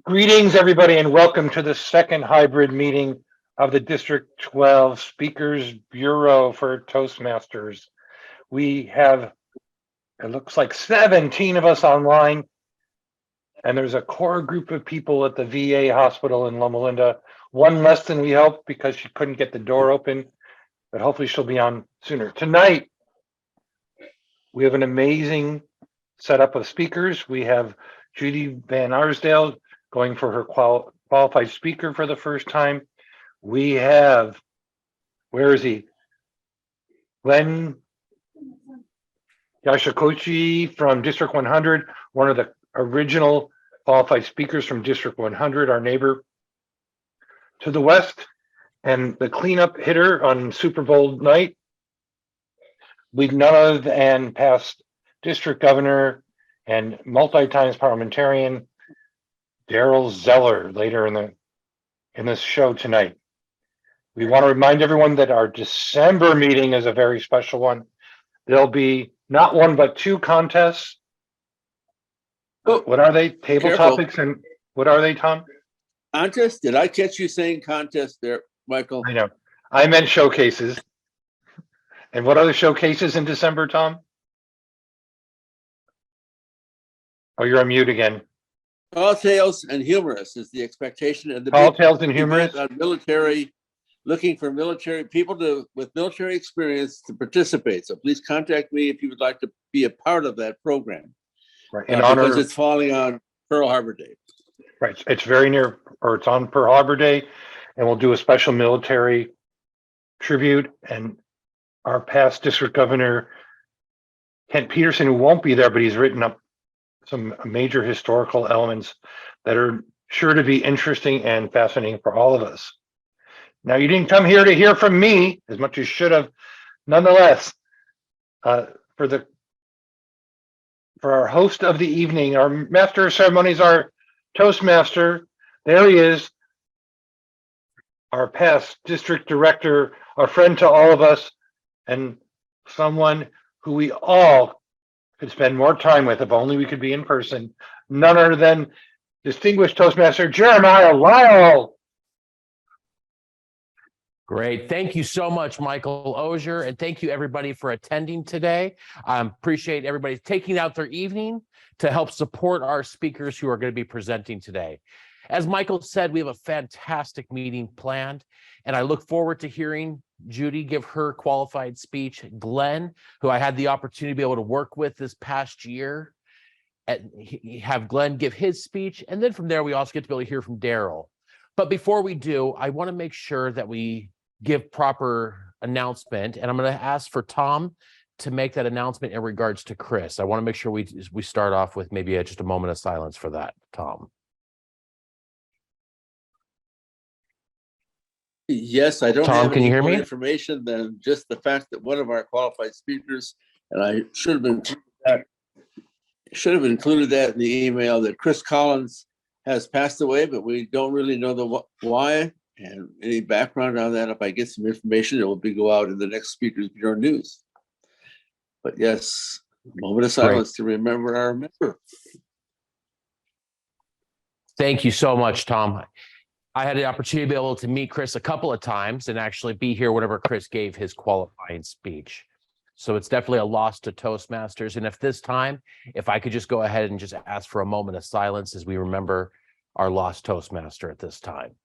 Greetings, everybody, and welcome to the second hybrid meeting of the District 12 Speakers Bureau for Toastmasters. We have, it looks like 17 of us online, and there's a core group of people at the VA hospital in Loma Linda. One less than we hoped because she couldn't get the door open, but hopefully she'll be on sooner. Tonight, we have an amazing setup of speakers. We have Judy Van Arsdale going for her qualified speaker for the first time. We have, where is he? Glenn Yashakochi from District 100, one of the original qualified speakers from District 100, our neighbor to the west, and the cleanup hitter on Super Bowl night. We've none other than past district governor and multi-times parliamentarian Daryl Zeller later in this show tonight. We want to remind everyone that our December meeting is a very special one. There'll be not one but two contests. Oh, what are they? Table careful. Topics, and what are they, Tom? Contest? Did I catch you saying contest there, Michael? I know. I meant showcases. And what are the showcases in December, Tom? Oh, you're on mute again. Tall tales and humorous is the expectation, and the Tall big tales and humorous. event on military, looking for military people with military experience to participate. So please contact me if you would like to be a part of that program. Right. In honor, because it's falling on Pearl Harbor Day. Right. It's very near, or it's on Pearl Harbor Day, and we'll do a special military tribute. And our past district governor, Kent Peterson, who won't be there, but he's written up some major historical elements that are sure to be interesting and fascinating for all of us. Now, you didn't come here to hear from me as much as you should have. Nonetheless, for our host of the evening, our master of ceremonies, our Toastmaster, there he is, our past district director, a friend to all of us, and someone who we all could spend more time with if only we could be in person. None other than distinguished Toastmaster Jeremiah Lyle. Great. Thank you so much, Michael Ozier, and thank you everybody for attending today. I appreciate everybody taking out their evening to help support our speakers who are going to be presenting today. As Michael said, we have a fantastic meeting planned, and I look forward to hearing Judy give her qualified speech. Glenn, who I had the opportunity to be able to work with this past year, and have Glenn give his speech, and then from there we also get to be able to hear from Daryl. But before we do, I want to make sure that we give proper announcement, and I'm going to ask for Tom to make that announcement in regards to Chris. I want to make sure we start off with maybe just a moment of silence for that, Tom. Yes, I don't Tom, have can you any hear more me? information than just the fact that one of our qualified speakers, and I should have included that in the email, that Chris Collins has passed away, but we don't really know the why and any background on that. If I get some information, it will go out in the next Speakers Bureau news. But yes, a moment of silence to remember our member. Thank you so much, Tom. I had the opportunity to be able to meet Chris a couple of times and actually be here whenever Chris gave his qualifying speech. So it's definitely a loss to Toastmasters. And if I could just go ahead and just ask for a moment of silence as we remember our lost Toastmaster at this time.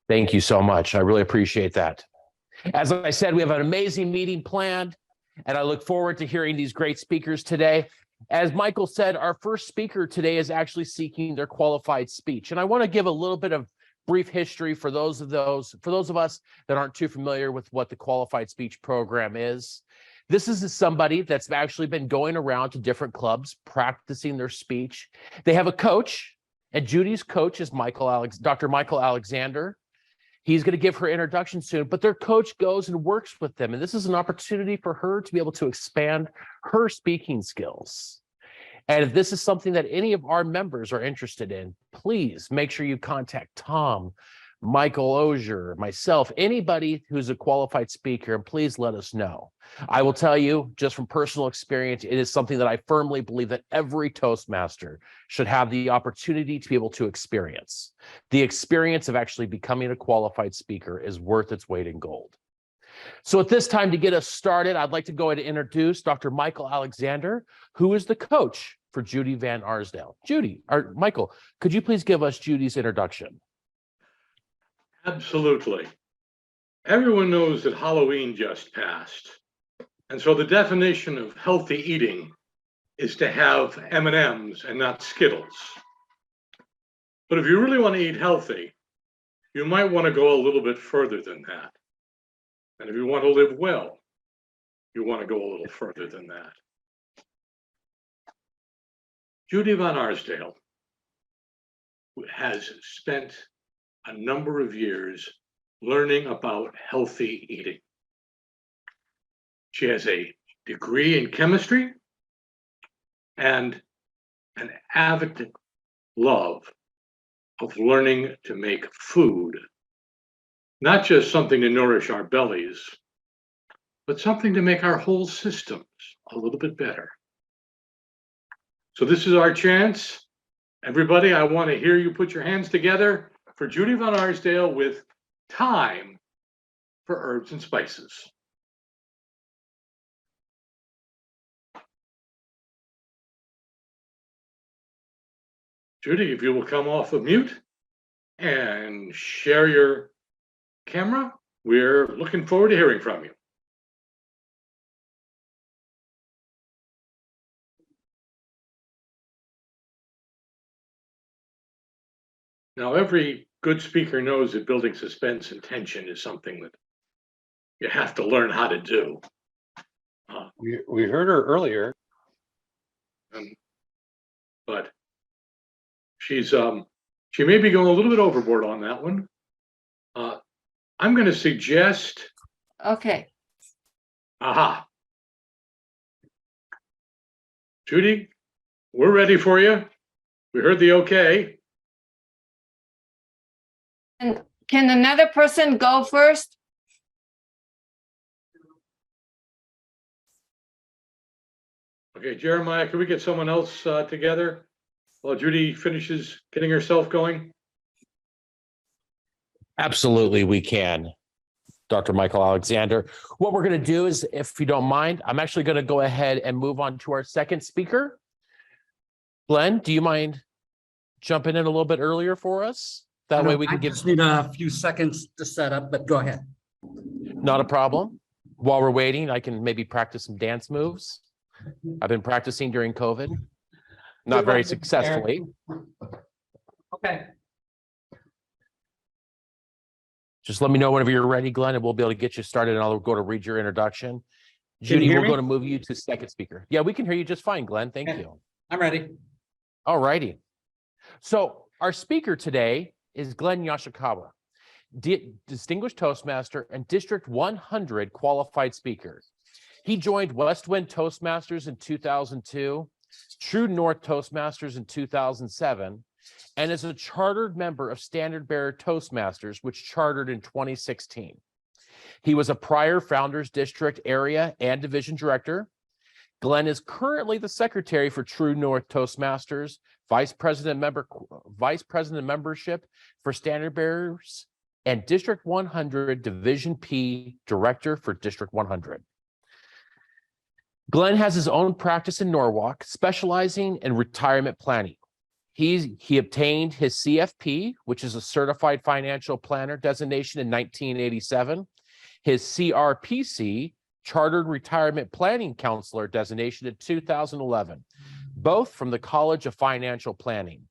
Thank you so much. I really appreciate that. As I said, we have an amazing meeting planned, and I look forward to hearing these great speakers today. As Michael said, our first speaker today is actually seeking their qualified speech. And I want to give a little bit of brief history for those of us that aren't too familiar with what the qualified speech program is. This is somebody that's actually been going around to different clubs practicing their speech. They have a coach, and Judy's coach is Dr. Michael Alexander. He's going to give her introduction soon, but their coach goes and works with them. And this is an opportunity for her to be able to expand her speaking skills. And if this is something that any of our members are interested in, please make sure you contact Tom, Michael Ozier, myself, anybody who's a qualified speaker, and please let us know. I will tell you, just from personal experience, it is something that I firmly believe that every Toastmaster should have the opportunity to be able to experience. The experience of actually becoming a qualified speaker is worth its weight in gold. So at this time, to get us started, I'd like to go ahead and introduce Dr. Michael Alexander, who is the coach for Judy Van Arsdale. Judy, or Michael, could you please give us Judy's introduction? Absolutely. Everyone knows that Halloween just passed. And so the definition of healthy eating is to have M&Ms and not Skittles. But if you really want to eat healthy, you might want to go a little bit further than that. And if you want to live well, you want to go a little further than that. Judy Van Arsdale has spent a number of years learning about healthy eating. She has a degree in chemistry and an avid love of learning to make food, not just something to nourish our bellies, but something to make our whole systems a little bit better. So this is our chance. Everybody, I want to hear you put your hands together for Judy Van Arsdale with Time for Herbs and Spices. Judy, if you will come off of mute and share your camera, we're looking forward to hearing from you. Now, every good speaker knows that building suspense and tension is something that you have to learn how to do. We heard her earlier. But she's she may be going a little bit overboard on that one. I'm going to suggest. Okay. Aha. Judy, we're ready for you. We heard the okay. And can another person go first? Okay, Jeremiah, can we get someone else together while Judy finishes getting herself going? Absolutely, we can, Dr. Michael Alexander. What we're going to do is, if you don't mind, I'm actually going to go ahead and move on to our second speaker. Glenn, do you mind jumping in a little bit earlier for us? That way we can give. I just need a few seconds to set up, but go ahead. Not a problem. While we're waiting, I can maybe practice some dance moves. I've been practicing during COVID, not very successfully. Okay. Just let me know whenever you're ready, Glenn, and we'll be able to get you started, and I'll go to read your introduction. you Judy, hear we're me? going to move you to second speaker. Yeah, we can hear you just fine, Glenn. Thank Okay. you. I'm ready. All righty. So our speaker today is Glenn Yoshikawa, Distinguished Toastmaster and District 100 qualified speaker. He joined West Wind Toastmasters in 2002, True North Toastmasters in 2007, and is a chartered member of Standard Bearer Toastmasters, which chartered in 2016. He was a prior Founders District Area and Division Director. Glenn is currently the Secretary for True North Toastmasters, Vice President Membership for Standard Bearers, and District 100 Division P Director for District 100. Glenn has his own practice in Norwalk, specializing in retirement planning. He obtained his CFP, which is a Certified Financial Planner designation, in 1987, his CRPC, Chartered Retirement Planning Counselor designation, in 2011, both from the College of Financial Planning.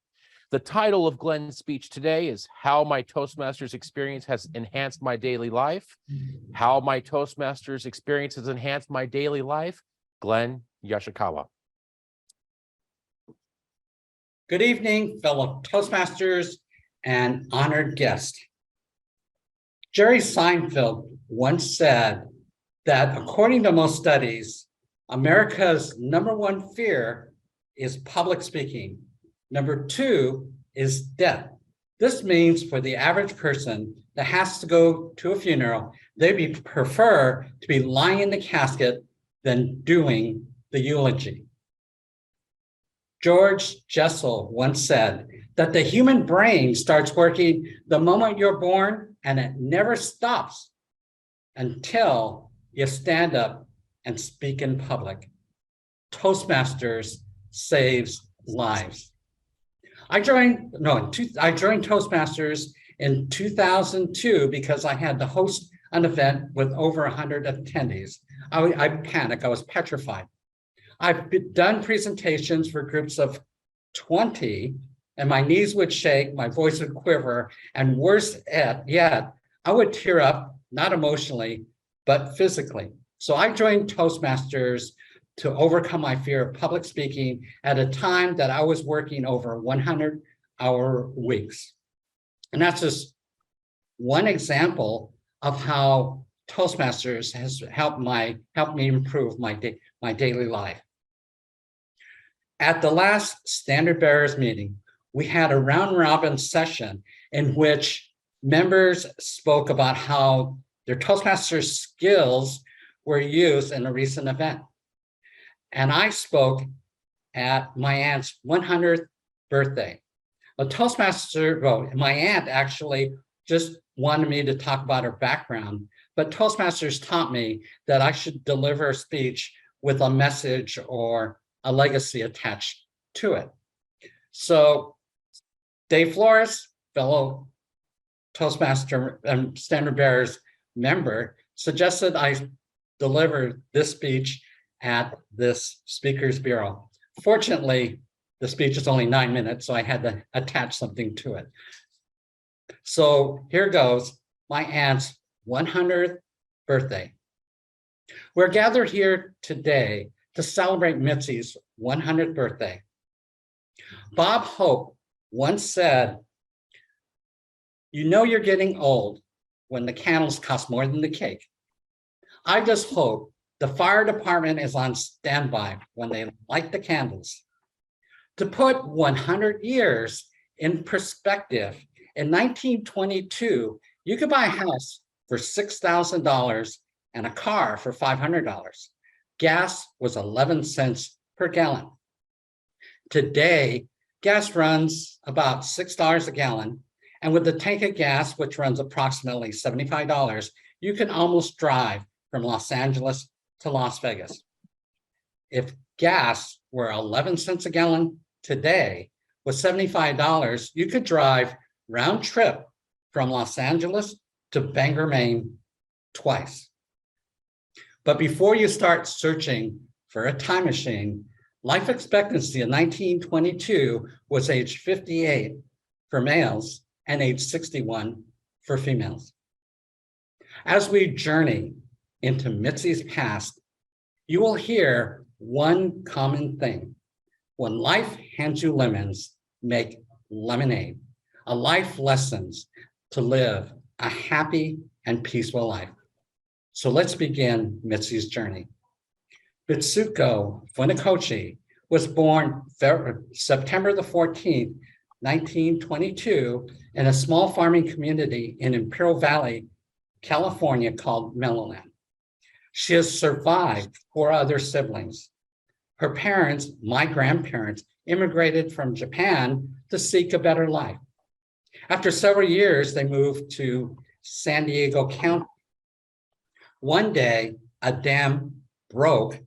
The title of Glenn's speech today is How My Toastmasters Experience Has Enhanced My Daily Life. How My Toastmasters Experience Has Enhanced My Daily Life. Glenn Yoshikawa. Good evening, fellow Toastmasters and honored guest. Jerry Seinfeld once said that according to most studies, America's #1 fear is public speaking. Number 2 is death. This means for the average person that has to go to a funeral, they prefer to be lying in the casket than doing the eulogy. George Jessel once said that the human brain starts working the moment you're born, and it never stops until you stand up and speak in public. Toastmasters saves lives. I joined Toastmasters in 2002 because I had to host an event with over 100 attendees. I panicked, I was petrified. I've done presentations for groups of 20 and my knees would shake, my voice would quiver, and worse yet, I would tear up, not emotionally, but physically. So I joined Toastmasters to overcome my fear of public speaking at a time that I was working over 100-hour weeks. And that's just one example of how Toastmasters has helped me improve my daily life. At the last Standard Bearers meeting, we had a round robin session in which members spoke about how their Toastmasters skills were used in a recent event. And I spoke at my aunt's 100th birthday. My aunt actually just wanted me to talk about her background, but Toastmasters taught me that I should deliver a speech with a message or a legacy attached to it. So Dave Flores, fellow Toastmaster and Standard Bearers member, suggested I deliver this speech at this speaker's bureau. Fortunately, the speech is only 9 minutes, so I had to attach something to it. So here goes, my aunt's 100th birthday. We're gathered here today to celebrate Mitzi's 100th birthday. Bob Hope once said, "You know you're getting old when the candles cost more than the cake." I just hope the fire department is on standby when they light the candles. To put 100 years in perspective, in 1922, you could buy a house for $6,000 and a car for $500. Gas was 11 cents per gallon. Today, gas runs about $6 a gallon, and with the tank of gas, which runs approximately $75, you can almost drive from Los Angeles to Las Vegas. If gas were 11 cents a gallon today, with $75, you could drive round trip from Los Angeles to Bangor, Maine twice. But before you start searching for a time machine, life expectancy in 1922 was age 58 for males and age 61 for females. As we journey into Mitzi's past, you will hear one common thing. When life hands you lemons, make lemonade. A life lessons to live a happy and peaceful life. So let's begin Mitzi's journey. Bitsuko Funakoshi was born September the 14th, 1922, in a small farming community in Imperial Valley, California called Meadowland. She has survived 4 other siblings. Her parents, my grandparents, immigrated from Japan to seek a better life. After several years, they moved to San Diego County. One day, a dam broke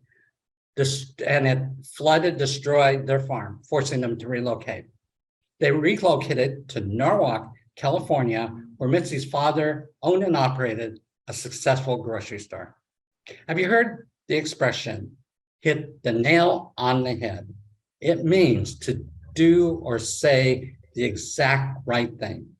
and it flooded, destroyed their farm, forcing them to relocate. They relocated to Norwalk, California, where Mitzi's father owned and operated a successful grocery store. Have you heard the expression, hit the nail on the head? It means to do or say the exact right thing.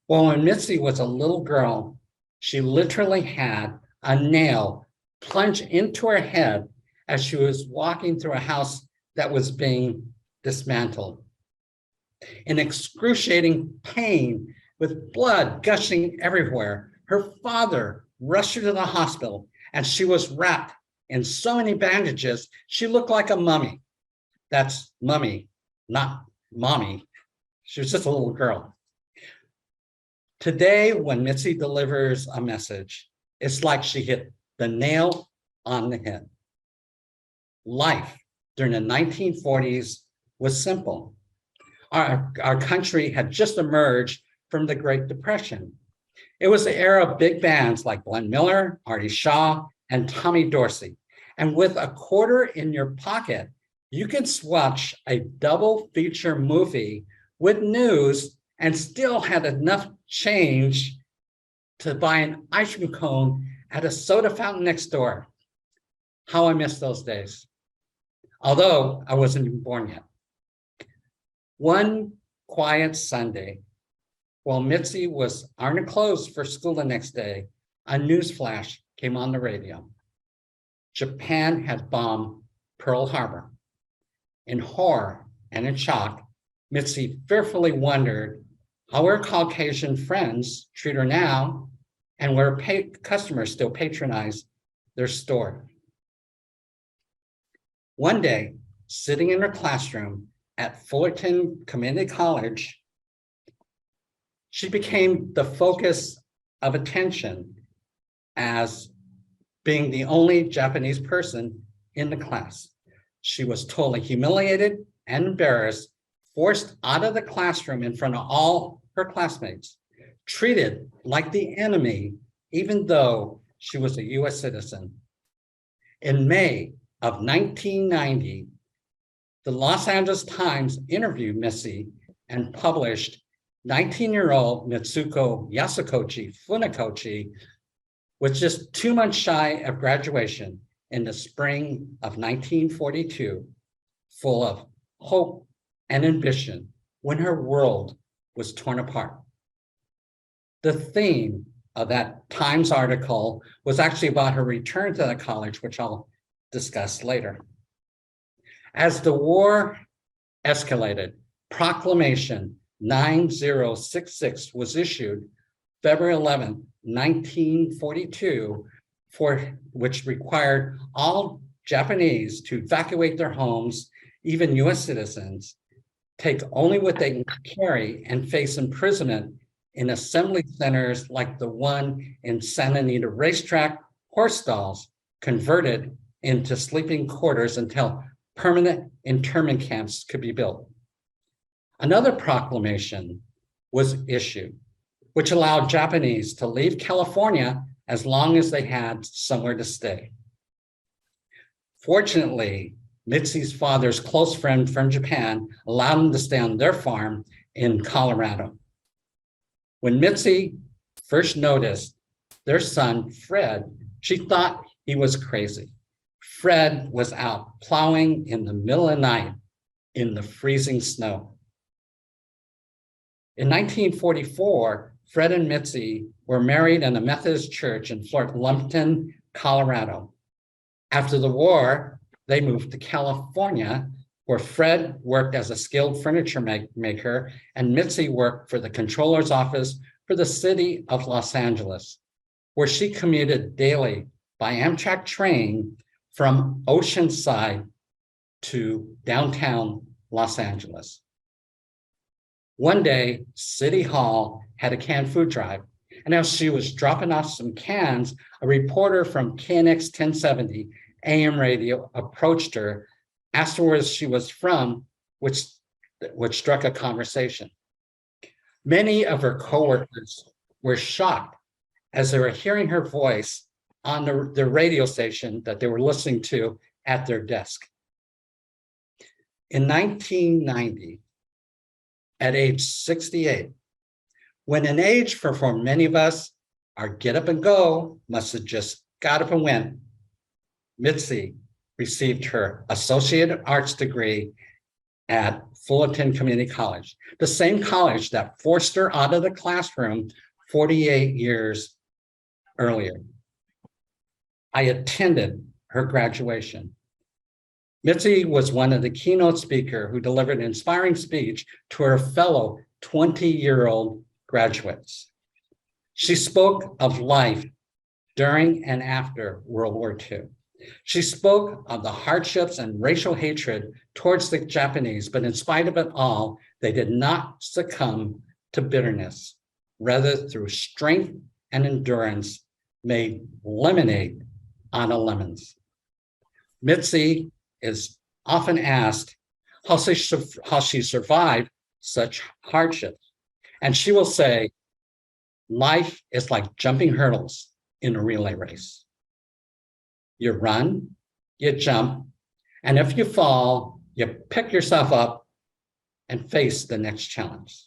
Well, when Mitzi was a little girl, she literally had a nail plunge into her head as she was walking through a house that was being dismantled. In excruciating pain, with blood gushing everywhere, her father rushed her to the hospital, and she was wrapped in so many bandages, she looked like a mummy. That's mummy, not mommy. She was just a little girl. Today, when Mitzi delivers a message, it's like she hit the nail on the head. Life during the 1940s was simple. Our country had just emerged from the Great Depression. It was the era of big bands like Glenn Miller, Artie Shaw, and Tommy Dorsey. And with a quarter in your pocket, you could watch a double feature movie with news and still had enough change to buy an ice cream cone at a soda fountain next door. How I miss those days. Although I wasn't even born yet. One quiet Sunday, while Mitzi was ironing clothes for school the next day, a news flash came on the radio. Japan had bombed Pearl Harbor. In horror and in shock, Mitzi fearfully wondered how her Caucasian friends treat her now and where customers still patronize their store. One day, sitting in her classroom at Fullerton Community College, she became the focus of attention as being the only Japanese person in the class. She was totally humiliated and embarrassed, forced out of the classroom in front of all her classmates, treated like the enemy, even though she was a US citizen. In May of 1990, the Los Angeles Times interviewed Mitzi and published 19-year-old Mitsuko Yasukochi Funakochi was just 2 months shy of graduation in the spring of 1942, full of hope and ambition when her world was torn apart. The theme of that Times article was actually about her return to the college, which I'll discuss later. As the war escalated, Proclamation 9066 was issued February 11, 1942, which required all Japanese to evacuate their homes, even US citizens, take only what they can carry and face imprisonment in assembly centers like the one in Santa Anita Racetrack, horse stalls converted into sleeping quarters until permanent internment camps could be built. Another proclamation was issued, which allowed Japanese to leave California as long as they had somewhere to stay. Fortunately, Mitzi's father's close friend from Japan allowed him to stay on their farm in Colorado. When Mitzi first noticed their son, Fred, she thought he was crazy. Fred was out plowing in the middle of the night in the freezing snow. In 1944, Fred and Mitzi were married in a Methodist church in Fort Lumpton, Colorado. After the war, they moved to California, where Fred worked as a skilled furniture maker and Mitzi worked for the controller's office for the city of Los Angeles, where she commuted daily by Amtrak train from Oceanside to downtown Los Angeles. One day, City Hall had a canned food drive, and as she was dropping off some cans, a reporter from KNX 1070 AM radio approached her, asked her where she was from, which struck a conversation. Many of her coworkers were shocked as they were hearing her voice on the radio station that they were listening to at their desk. In 1990, at age 68, when an age for many of us, our get up and go must have just got up and went, Mitzi received her Associate Arts degree at Fullerton Community College, the same college that forced her out of the classroom 48 years earlier. I attended her graduation. Mitzi was one of the keynote speakers who delivered an inspiring speech to her fellow 20-year-old graduates. She spoke of life during and after World War II. She spoke of the hardships and racial hatred towards the Japanese, but in spite of it all, they did not succumb to bitterness. Rather, through strength and endurance, made lemonade out of lemons. Mitzi is often asked how she survived such hardships. And she will say, life is like jumping hurdles in a relay race. You run, you jump, and if you fall, you pick yourself up and face the next challenge.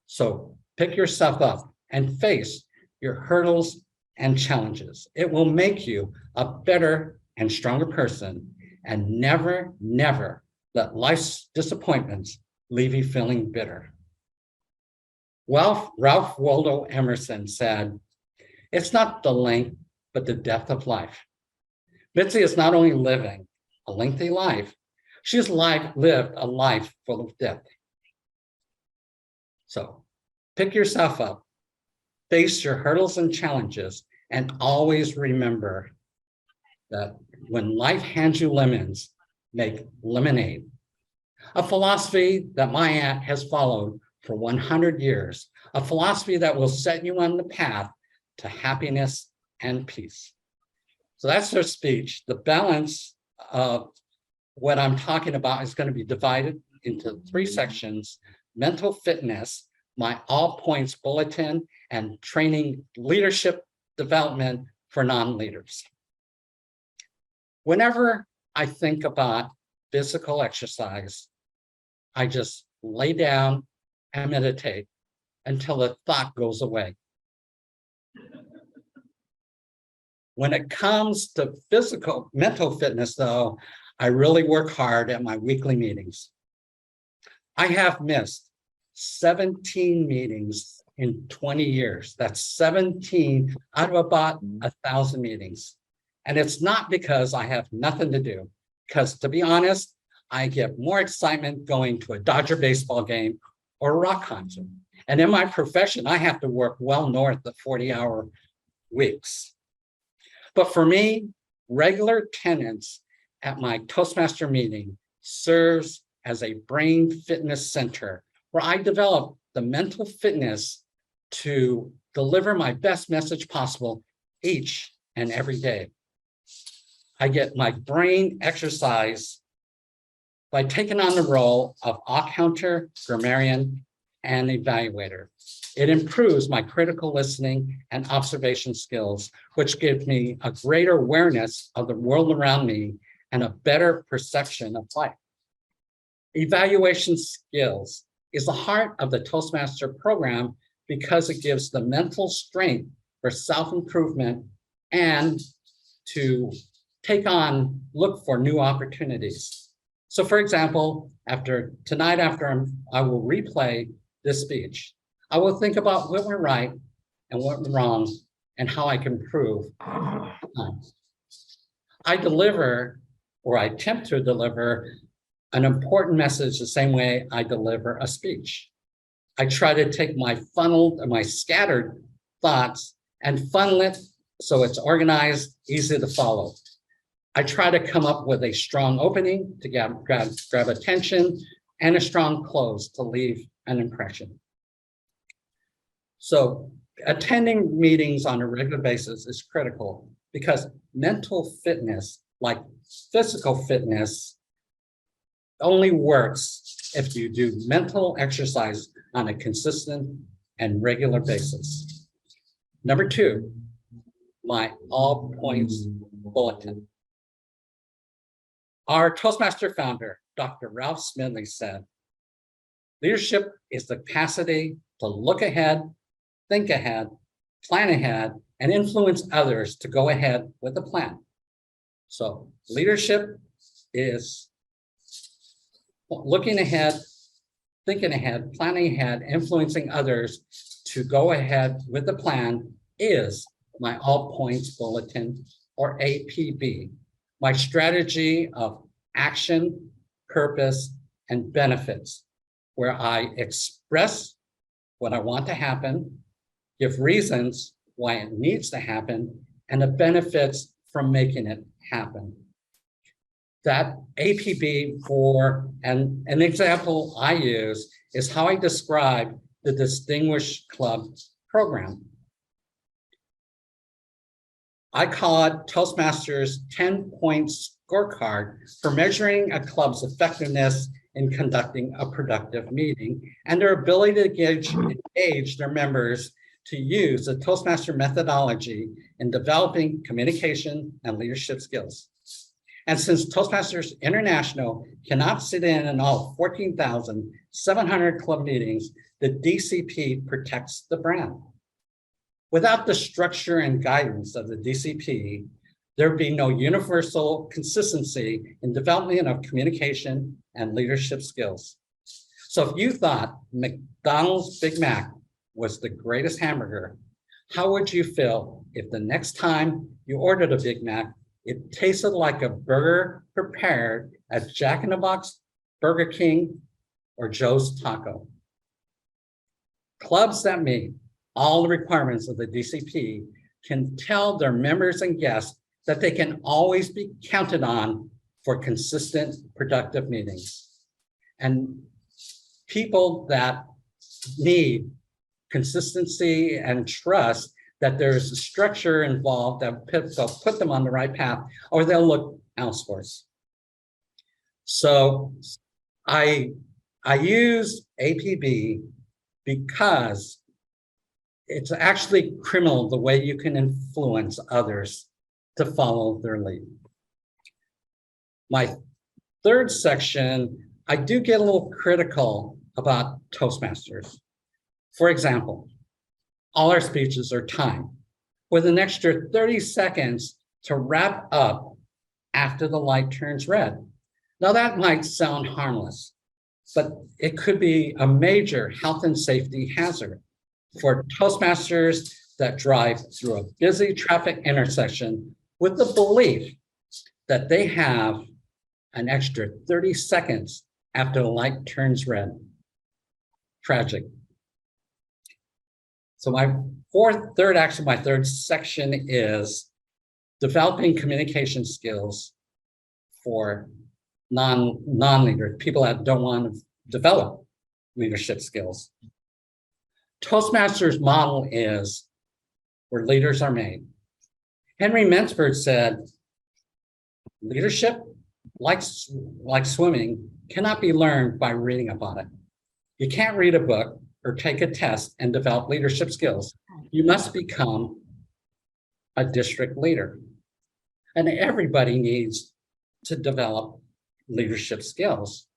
So pick yourself up and face your hurdles and challenges. It will make you a better and stronger person, and never, never let life's disappointments leave you feeling bitter. Well, Ralph Waldo Emerson said, "It's not the length, but the depth of life." Mitzi is not only living a lengthy life, she's lived a life full of depth. So pick yourself up, face your hurdles and challenges, and always remember that when life hands you lemons, make lemonade. A philosophy that my aunt has followed for 100 years, a philosophy that will set you on the path to happiness and peace. So that's her speech. The balance of what I'm talking about is going to be divided into 3 sections: mental fitness, my all points bulletin, and training leadership development for non-leaders. Whenever I think about physical exercise, I just lay down and meditate until the thought goes away. When it comes to mental fitness, though, I really work hard at my weekly meetings. I have missed 17 meetings in 20 years. That's 17 out of about 1,000 meetings. And it's not because I have nothing to do, because to be honest, I get more excitement going to a Dodger baseball game or a rock concert. And in my profession, I have to work well north of 40-hour weeks. But for me, regular attendance at my Toastmaster meeting serves as a brain fitness center where I develop the mental fitness to deliver my best message possible each and every day. I get my brain exercise by taking on the role of accountant, grammarian, and evaluator. It improves my critical listening and observation skills, which gives me a greater awareness of the world around me and a better perception of life. Evaluation skills is the heart of the Toastmaster program because it gives the mental strength for self-improvement and to look for new opportunities. So for example, after I will replay this speech, I will think about what went right and what went wrong and how I can improve. I deliver, or I attempt to deliver, an important message the same way I deliver a speech. I try to take my scattered thoughts and funnel it so it's organized, easy to follow. I try to come up with a strong opening to grab attention and a strong close to leave an impression. So attending meetings on a regular basis is critical because mental fitness, like physical fitness, only works if you do mental exercise on a consistent and regular basis. Number 2, my all points bulletin. Our Toastmaster founder, Dr. Ralph Smedley, said, "Leadership is the capacity to look ahead, think ahead, plan ahead, and influence others to go ahead with a plan." So leadership is looking ahead, thinking ahead, planning ahead, influencing others to go ahead with the plan is my all points bulletin, or APB. My strategy of action, purpose, and benefits, where I express what I want to happen, give reasons why it needs to happen, and the benefits from making it happen. That APB and an example I use is how I describe the Distinguished Club program. I call it Toastmasters 10-point scorecard for measuring a club's effectiveness in conducting a productive meeting and their ability to engage their members to use the Toastmaster methodology in developing communication and leadership skills. And since Toastmasters International cannot sit in all 14,700 club meetings, the DCP protects the brand. Without the structure and guidance of the DCP, there would be no universal consistency in development of communication and leadership skills. So if you thought McDonald's Big Mac was the greatest hamburger, how would you feel if the next time you ordered a Big Mac, it tasted like a burger prepared at Jack in the Box, Burger King, or Joe's Taco? Clubs that meet all the requirements of the DCP can tell their members and guests that they can always be counted on for consistent, productive meetings. And people that need consistency and trust that there's a structure involved that will put them on the right path, or they'll look elsewhere. So I use APB because it's actually criminal the way you can influence others to follow their lead. My third section, I do get a little critical about Toastmasters. For example, all our speeches are timed with an extra 30 seconds to wrap up after the light turns red. Now that might sound harmless, but it could be a major health and safety hazard for Toastmasters that drive through a busy traffic intersection with the belief that they have an extra 30 seconds after the light turns red. Tragic. So my third section is developing communication skills for non-leaders, people that don't want to develop leadership skills. Toastmasters model is where leaders are made. Henry Mensberg said, leadership, like swimming, cannot be learned by reading about it. You can't read a book or take a test and develop leadership skills. You must become a district leader. And everybody needs to develop leadership skills.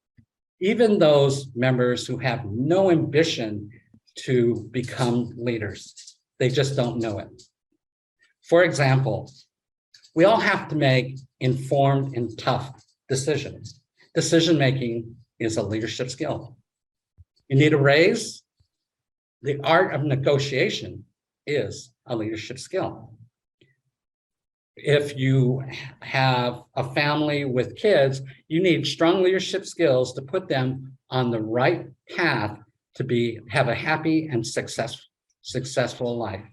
Even those members who have no ambition to become leaders, they just don't know it. For example, we all have to make informed and tough decisions. Decision-making is a leadership skill. You need a raise. The art of negotiation is a leadership skill. If you have a family with kids, you need strong leadership skills to put them on the right path to have a happy and successful life.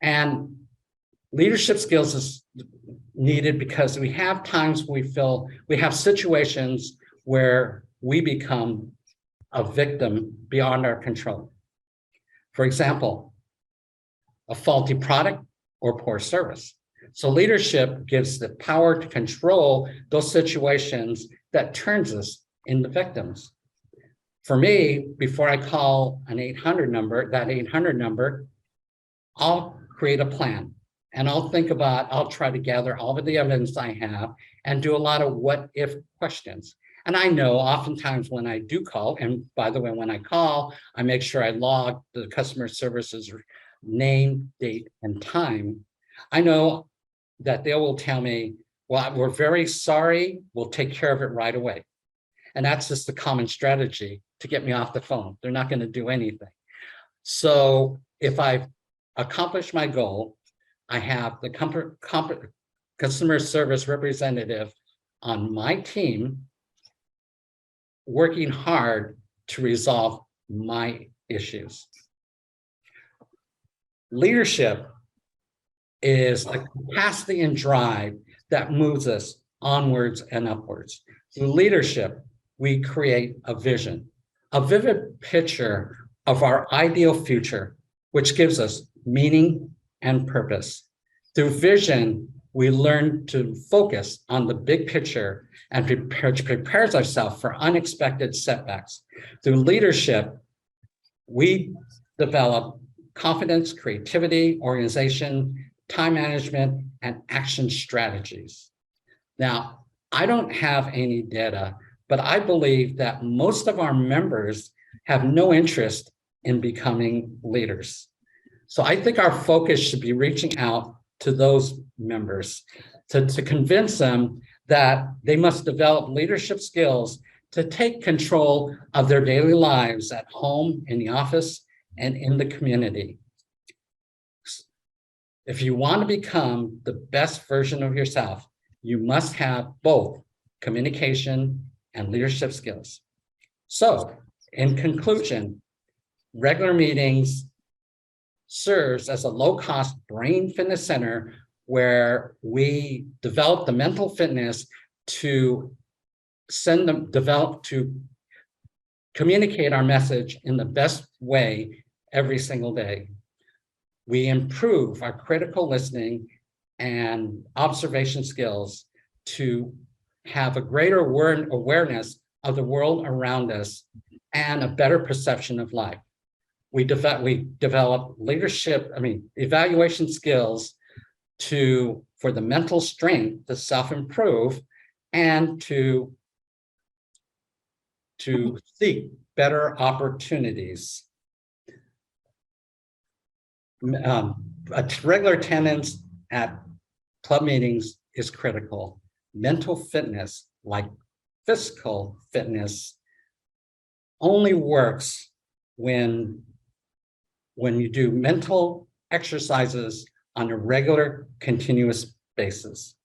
And leadership skills is needed because we have times we have situations where we become a victim beyond our control. For example, a faulty product or poor service. So leadership gives the power to control those situations that turns us into victims. For me, before I call an 800 number, I'll create a plan and I'll try to gather all of the evidence I have and do a lot of what if questions. And I know oftentimes when I do call, and by the way, when I call, I make sure I log the customer service's name, date, and time. I know that they will tell me, well, we're very sorry, we'll take care of it right away. And that's just the common strategy to get me off the phone. They're not going to do anything. So if I've accomplished my goal, I have the customer service representative on my team working hard to resolve my issues. Leadership is the capacity and drive that moves us onwards and upwards. Through leadership, we create a vision, a vivid picture of our ideal future, which gives us meaning and purpose. Through vision, we learn to focus on the big picture and prepares ourselves for unexpected setbacks. Through leadership, we develop confidence, creativity, organization, time management, and action strategies. Now, I don't have any data, but I believe that most of our members have no interest in becoming leaders. So I think our focus should be reaching out to those members to convince them that they must develop leadership skills to take control of their daily lives at home, in the office, and in the community. If you want to become the best version of yourself, you must have both communication and leadership skills. So, in conclusion, regular meetings serves as a low-cost brain fitness center where we develop the mental fitness to communicate our message in the best way every single day. We improve our critical listening and observation skills to have a greater awareness of the world around us and a better perception of life. We develop evaluation skills for the mental strength to self-improve and to seek better opportunities. Regular attendance at club meetings is critical. Mental fitness, like physical fitness, only works when you do mental exercises on a regular, continuous basis.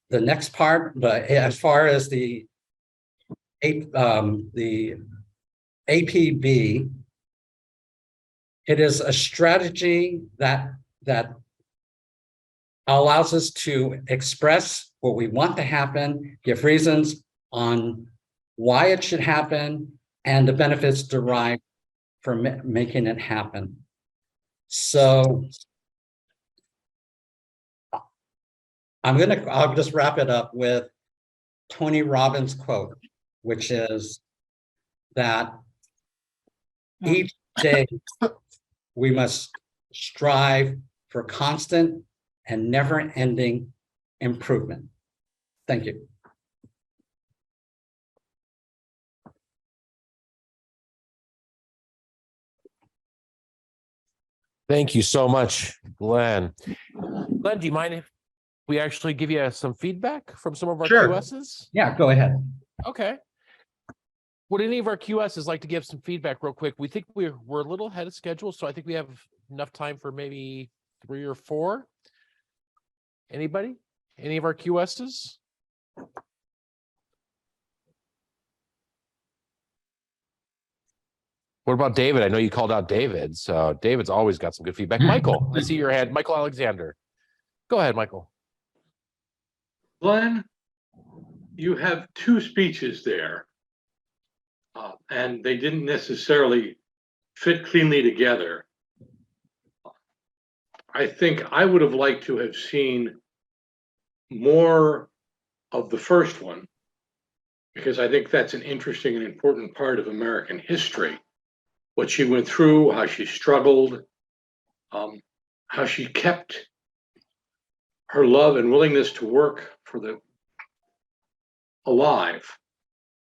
The next part, but as far as the APB, it is a strategy that allows us to express what we want to happen, give reasons on why it should happen, and the benefits derived from making it happen. So I'll just wrap it up with Tony Robbins' quote, which is that each day we must strive for constant and never-ending improvement. Thank you. Thank you so much, Glenn. Glenn, do you mind if we actually give you some feedback from some of our Sure. QSs? Yeah, go ahead. Okay. Would any of our QSs like to give some feedback real quick? We think we're a little ahead of schedule, so I think we have enough time for maybe 3 or 4. Anybody? Any of our QSs? What about David? I know you called out David, so David's always got some good feedback. Michael, I see your hand. Michael Alexander. Go ahead, Michael. Glenn, you have 2 speeches there, and they didn't necessarily fit cleanly together. I think I would have liked to have seen more of the first one, because I think that's an interesting and important part of American history. What she went through, how she struggled, how she kept her love and willingness to work for the alive.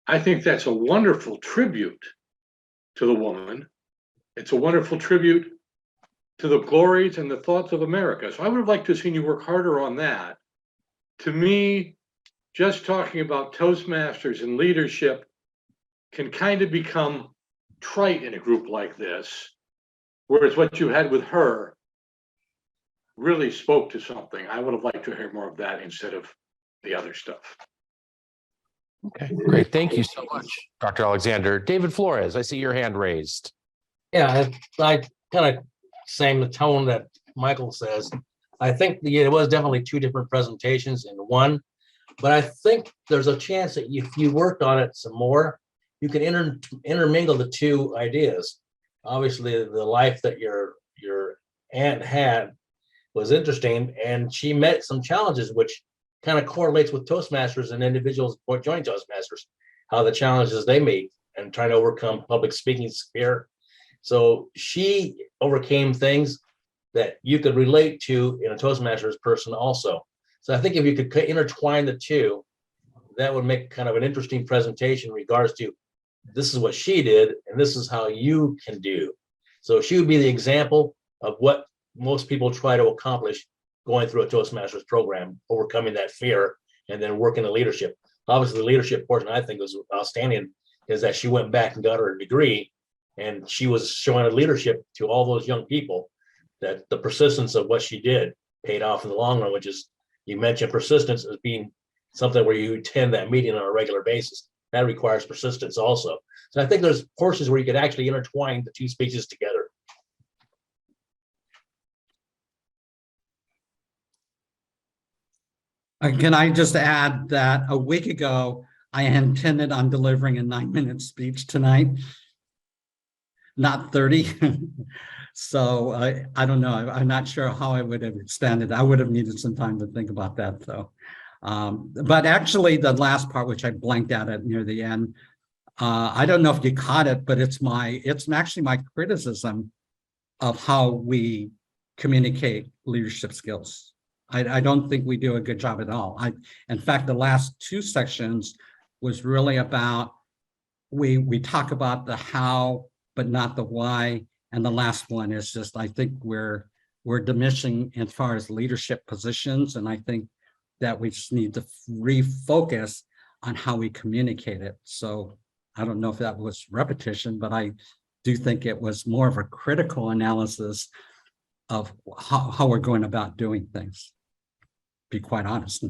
I think that's a wonderful tribute to the woman. It's a wonderful tribute to the glories and the thoughts of America. So I would have liked to have seen you work harder on that. To me, just talking about Toastmasters and leadership can kind of become trite in a group like this, whereas what you had with her really spoke to something. I would have liked to hear more of that instead of the other stuff. Okay, great. Thank you so much, Dr. Alexander. David Flores, I see your hand raised. Yeah, I kind of same the tone that Michael says. I think it was definitely two different presentations in one, but I think there's a chance that if you worked on it some more, you can intermingle the two ideas. Obviously, the life that your aunt had was interesting, and she met some challenges, which kind of correlates with Toastmasters and individuals who join Toastmasters, how the challenges they meet and trying to overcome public speaking fear. So she overcame things that you could relate to in a Toastmasters person also. So I think if you could intertwine the two, that would make kind of an interesting presentation in regards to this is what she did and this is how you can do. So she would be the example of what most people try to accomplish going through a Toastmasters program, overcoming that fear and then working the leadership. Obviously, the leadership portion I think was outstanding is that she went back and got her degree, and she was showing a leadership to all those young people that the persistence of what she did paid off in the long run, which is, you mentioned persistence as being something where you attend that meeting on a regular basis. That requires persistence also. So I think there's portions where you could actually intertwine the two speeches together. Can I just add that a week ago, I intended on delivering a 9-minute speech tonight, not 30. So I don't know. I'm not sure how I would have expanded. I would have needed some time to think about that though. But actually the last part, which I blanked out at near the end, I don't know if you caught it, but it's actually my criticism of how we communicate leadership skills. I don't think we do a good job at all. In fact, the last two sections was really about, we talk about the how, but not the why. And the last one is just, I think we're diminishing as far as leadership positions. And I think that we just need to refocus on how we communicate it. So I don't know if that was repetition, but I do think it was more of a critical analysis of how we're going about doing things, be quite honest.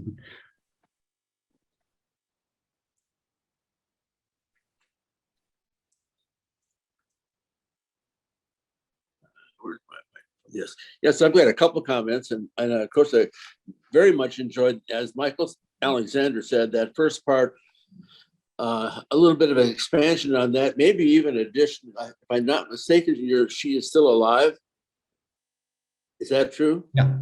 Yes, I've got a couple comments, and of course I very much enjoyed, as Michael Alexander said, that first part. A little bit of an expansion on that, maybe even addition. If I'm not mistaken, she is still alive. Is that true? Yeah.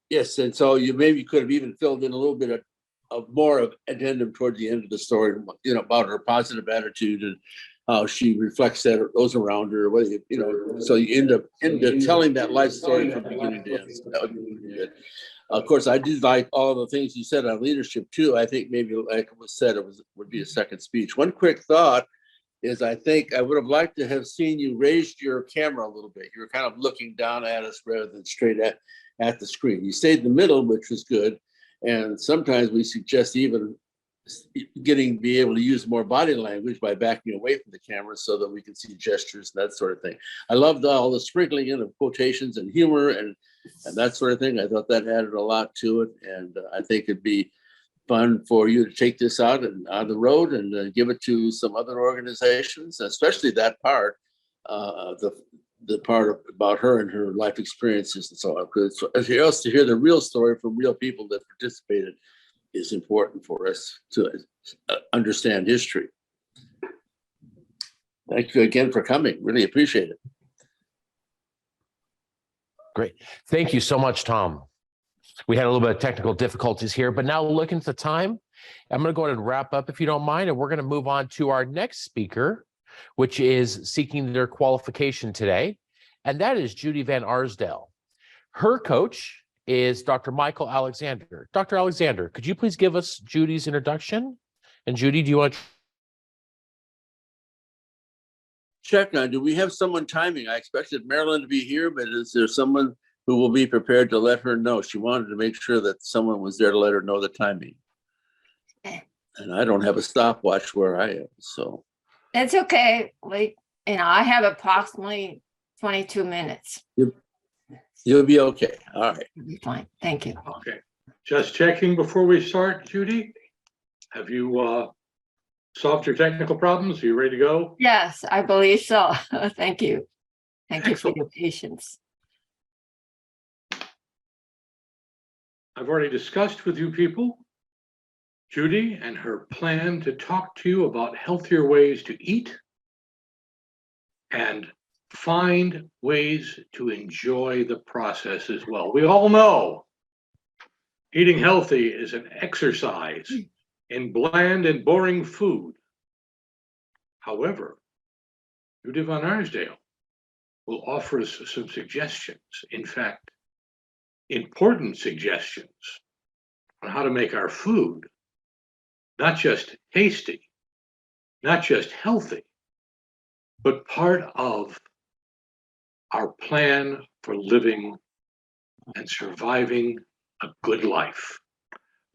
Yes, and so you maybe could have even filled in a little bit of more of addendum toward the end of the story, about her positive attitude and how she reflects that those around her. So you end up telling that life story from beginning to end. So that would be good. Of course, I did like all the things you said on leadership too. I think maybe, like it was said, would be a second speech. One quick thought is, I think I would have liked to have seen you raise your camera a little bit. You were kind of looking down at us rather than straight at the screen. You stayed in the middle, which was good. And sometimes we suggest even be able to use more body language by backing away from the camera so that we can see gestures and that sort of thing. I loved all the sprinkling in of quotations and humor and that sort of thing. I thought that added a lot to it. And I think it'd be fun for you to take this out and on the road and give it to some other organizations, especially that part, the part about her and her life experiences and so on. Because to hear the real story from real people that participated is important for us to understand history. Thank you again for coming. Really appreciate it. Great. Thank you so much, Tom. We had a little bit of technical difficulties here, but now looking at the time, I'm going to go ahead and wrap up if you don't mind, and we're going to move on to our next speaker, which is seeking their qualification today, and that is Judy Van Arsdale. Her coach is Dr. Michael Alexander. Dr. Alexander, could you please give us Judy's introduction? And Judy, do you want to check on, do we have someone timing? I expected Marilyn to be here, but is there someone who will be prepared to let her know? She wanted to make sure that someone was there to let her know the timing. And I don't have a stopwatch where I am, so. It's okay. I have approximately 22 minutes. You'll be okay. All right. You'll be fine. Thank you. Okay, just checking before we start, Judy. Have you solved your technical problems? Are you ready to go? Yes, I believe so. Thank you. Thank you for Excellent. your patience. I've already discussed with you people Judy and her plan to talk to you about healthier ways to eat and find ways to enjoy the process as well. We all know eating healthy is an exercise in bland and boring food. However, Judy van Arsdale will offer us some suggestions, in fact, important suggestions on how to make our food not just tasty, not just healthy, but part of our plan for living and surviving a good life.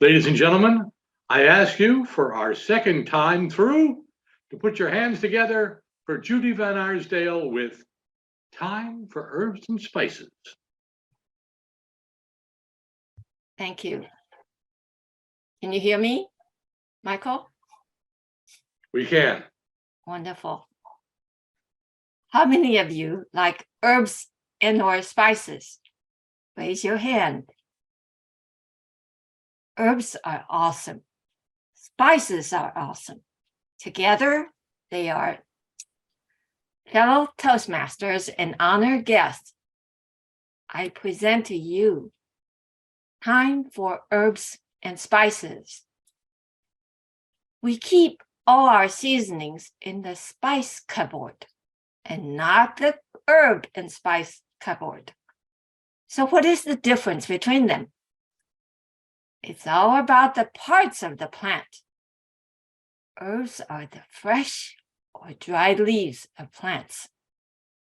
Ladies and gentlemen, I ask you for our second time through to put your hands together for Judy van Arsdale with Time for Herbs and Spices. Thank you. Can you hear me, Michael? We can. Wonderful. How many of you like herbs and or spices? Raise your hand. Herbs are awesome. Spices are awesome. Together, they are fellow Toastmasters and honored guests. I present to you Time for Herbs and Spices. We keep all our seasonings in the spice cupboard and not the herb and spice cupboard. So what is the difference between them? It's all about the parts of the plant. Herbs are the fresh or dried leaves of plants.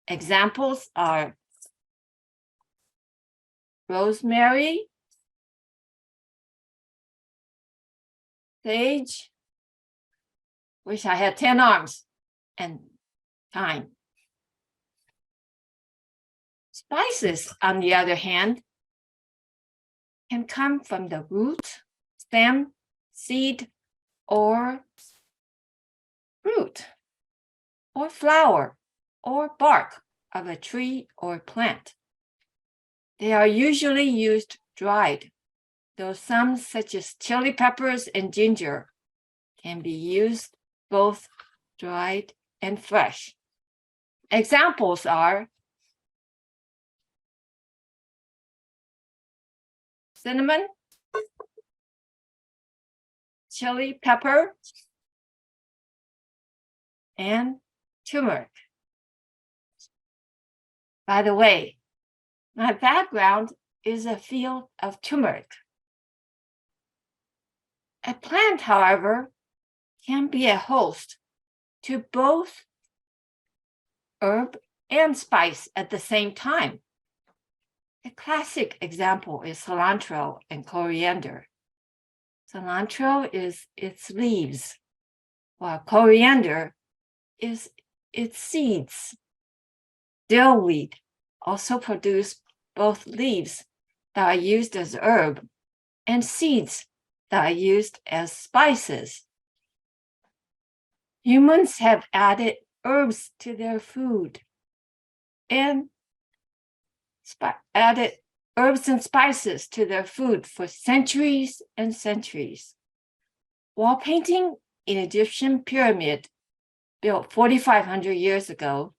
Examples are rosemary, sage, wish I had 10 arms, and thyme. Spices, on the other hand, can come from the root, stem, seed, or fruit, or flower, or bark of a tree or plant. They are usually used dried, though some, such as chili peppers and ginger, can be used both dried and fresh. Examples are cinnamon, chili pepper, and turmeric. By the way, my background is a field of turmeric. A plant, however, can be a host to both herb and spice at the same time. A classic example is cilantro and coriander. Cilantro is its leaves, while coriander is its seeds. Dillweed also produce both leaves that are used as herb and seeds that are used as spices. Humans have added herbs to their food and added herbs and spices to their food for centuries and centuries. Wall painting in Egyptian pyramid built 4,500 years ago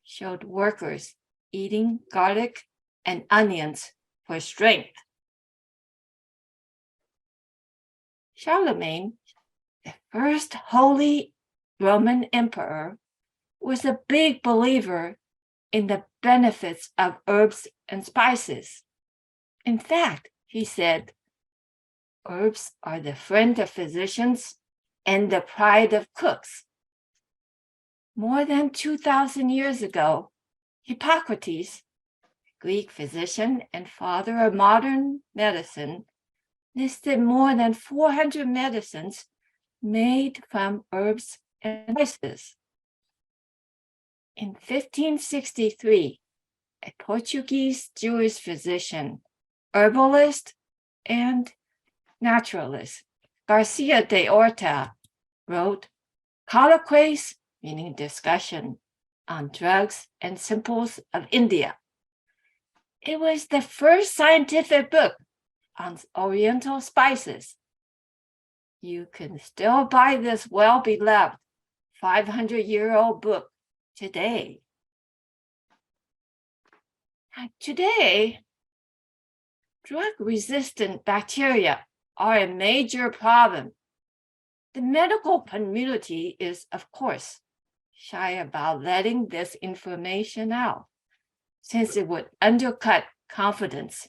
showed workers eating garlic and onions for strength. Charlemagne, the first Holy Roman Emperor, was a big believer in the benefits of herbs and spices. In fact, he said, herbs are the friend of physicians and the pride of cooks. More than 2,000 years ago, Hippocrates, Greek physician and father of modern medicine, listed more than 400 medicines made from herbs and spices. In 1563, a Portuguese Jewish physician, herbalist, and naturalist, Garcia de Orta, wrote Colloquies, meaning discussion, on drugs and simples of India. It was the first scientific book on Oriental spices, you can still buy this well-beloved 500-year-old book today. And today, drug-resistant bacteria are a major problem. The medical community is, of course, shy about letting this information out, since it would undercut confidence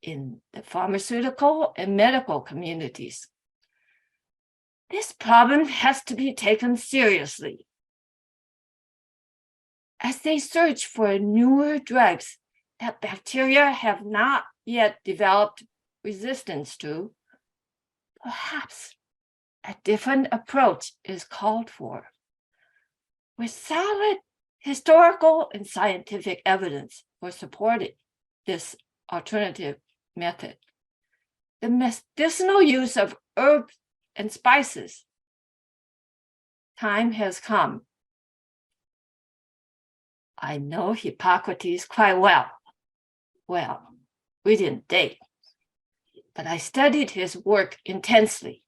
in the pharmaceutical and medical communities. This problem has to be taken seriously. As they search for newer drugs that bacteria have not yet developed resistance to, perhaps a different approach is called for. With solid historical and scientific evidence for supporting this alternative method, the medicinal use of herbs and spices, time has come. I know Hippocrates quite well. Well, we didn't date, but I studied his work intensely.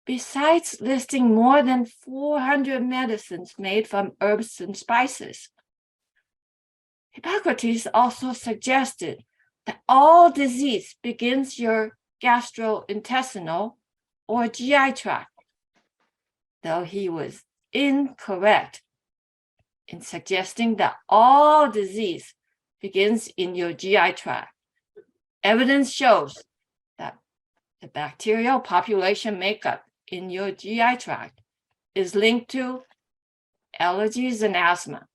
Besides listing more than 400 medicines made from herbs and spices, Hippocrates also suggested that all disease begins your gastrointestinal or GI tract, though he was incorrect in suggesting that all disease begins in your GI tract. Evidence shows that the bacterial population makeup in your GI tract is linked to allergies and asthma,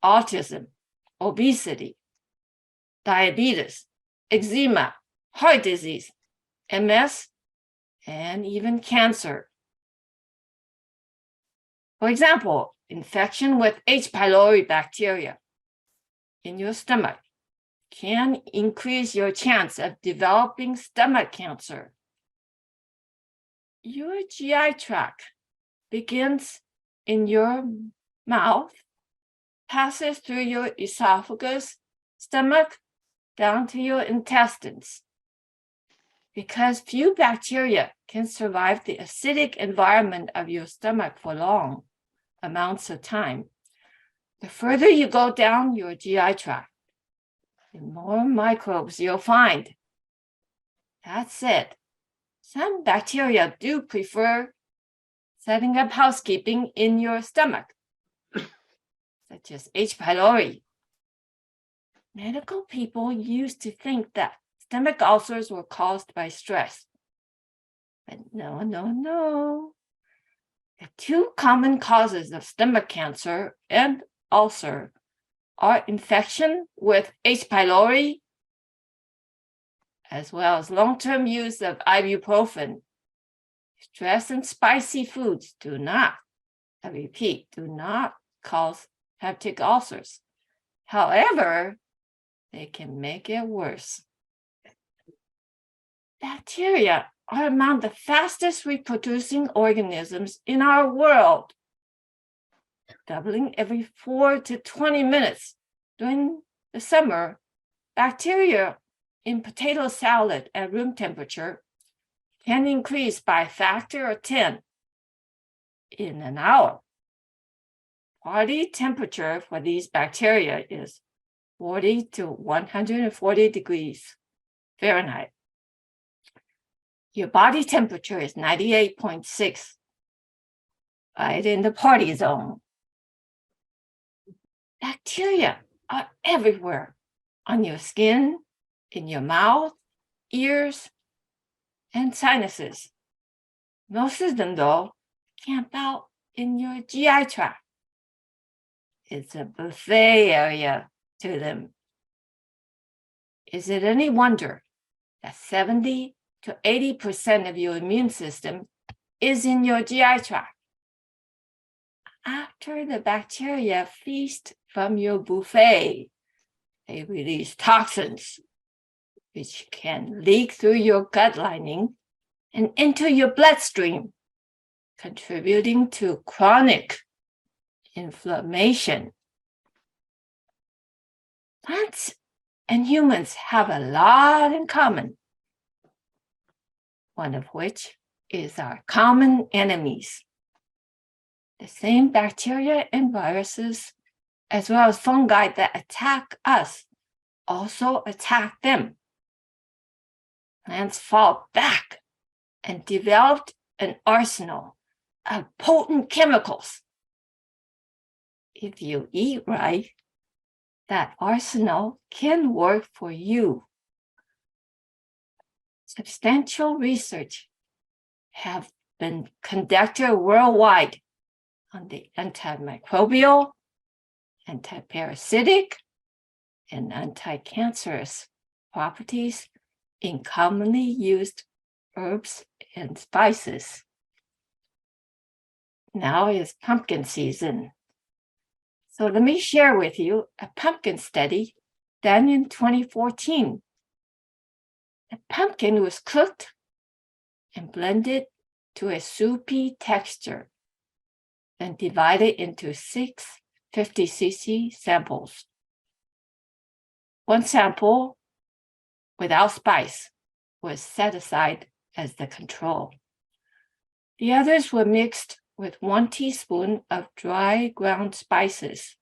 autism, obesity, diabetes, eczema, heart disease, MS, and even cancer. For example, infection with H. pylori bacteria in your stomach can increase your chance of developing stomach cancer. Your GI tract begins in your mouth, passes through your esophagus, stomach, down to your intestines. Because few bacteria can survive the acidic environment of your stomach for long amounts of time, the further you go down your GI tract, the more microbes you'll find. That said, some bacteria do prefer setting up housekeeping in your stomach, such as H. pylori. Medical people used to think that stomach ulcers were caused by stress. But no. The two common causes of stomach cancer and ulcer are infection with H. pylori, as well as long-term use of ibuprofen. Stress and spicy foods do not, I repeat, do not cause peptic ulcers. However, they can make it worse. Bacteria are among the fastest reproducing organisms in our world, doubling every 4 to 20 minutes. During the summer, bacteria in potato salad at room temperature can increase by a factor of 10 in an hour. Body temperature for these bacteria is 40 to 140 degrees Fahrenheit. Your body temperature is 98.6, right in the party zone. Bacteria are everywhere, on your skin, in your mouth, ears, and sinuses. Most of them, though, camp out in your GI tract. It's a buffet area to them. Is it any wonder that 70 to 80% of your immune system is in your GI tract? After the bacteria feast from your buffet, they release toxins, which can leak through your gut lining and into your bloodstream, contributing to chronic inflammation. Plants and humans have a lot in common. one of which is our common enemies. The same bacteria and viruses, as well as fungi that attack us, also attack them. Plants fought back and developed an arsenal of potent chemicals. If you eat right, that arsenal can work for you. Substantial research have been conducted worldwide on the antimicrobial, antiparasitic, and anti-cancerous properties in commonly used herbs and spices. Now is pumpkin season. So let me share with you a pumpkin study done in 2014. The pumpkin was cooked and blended to a soupy texture, then divided into 6 50cc samples. One sample without spice was set aside as the control. The others were mixed with 1 teaspoon of dry ground spices,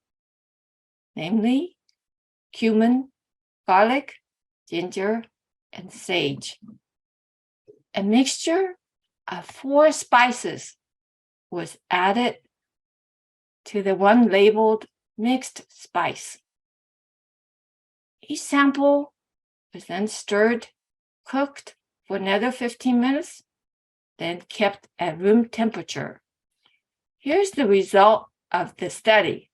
namely cumin, garlic, ginger, and sage. A mixture of 4 spices was added to the one labeled mixed spice. Each sample was then stirred, cooked for another 15 minutes, then kept at room temperature. Here's the result of the study.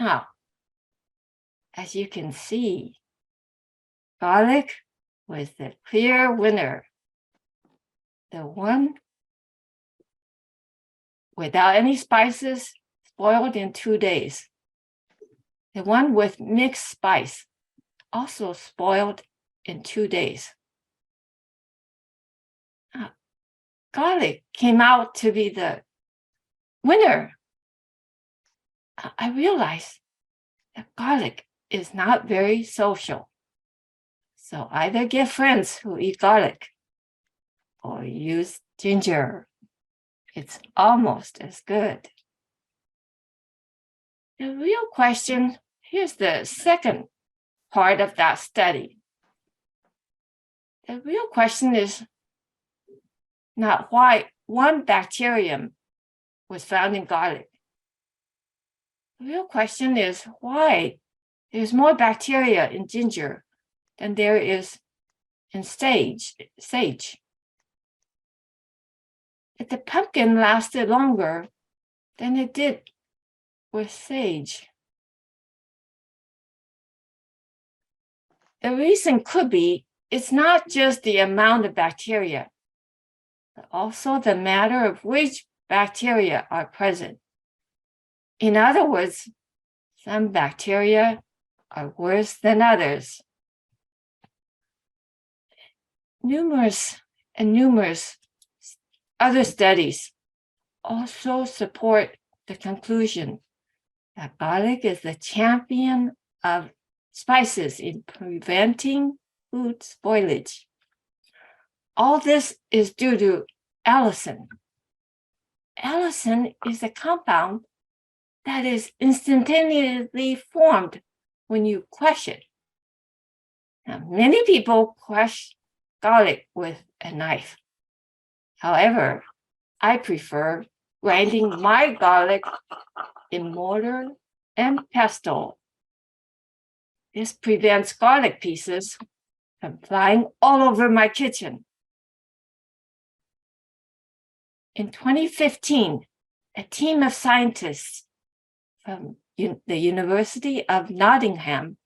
Now, as you can see, garlic was the clear winner. The one without any spices spoiled in 2 days. The one with mixed spice also spoiled in 2 days. Garlic came out to be the winner. I realized that garlic is not very social. So either get friends who eat garlic or use ginger. It's almost as good. The real question, here's the second part of that study. The real question is not why one bacterium was found in garlic. The real question is why there's more bacteria in ginger than there is in sage. If the pumpkin lasted longer than it did with sage. The reason could be it's not just the amount of bacteria, but also the matter of which bacteria are present. In other words, some bacteria are worse than others. Numerous other studies also support the conclusion that garlic is the champion of spices in preventing food spoilage. All this is due to allicin. Allicin is a compound that is instantaneously formed when you crush it. Now, many people crush garlic with a knife. However, I prefer grinding my garlic in mortar and pestle. This prevents garlic pieces from flying all over my kitchen. In 2015, a team of scientists from the University of Nottingham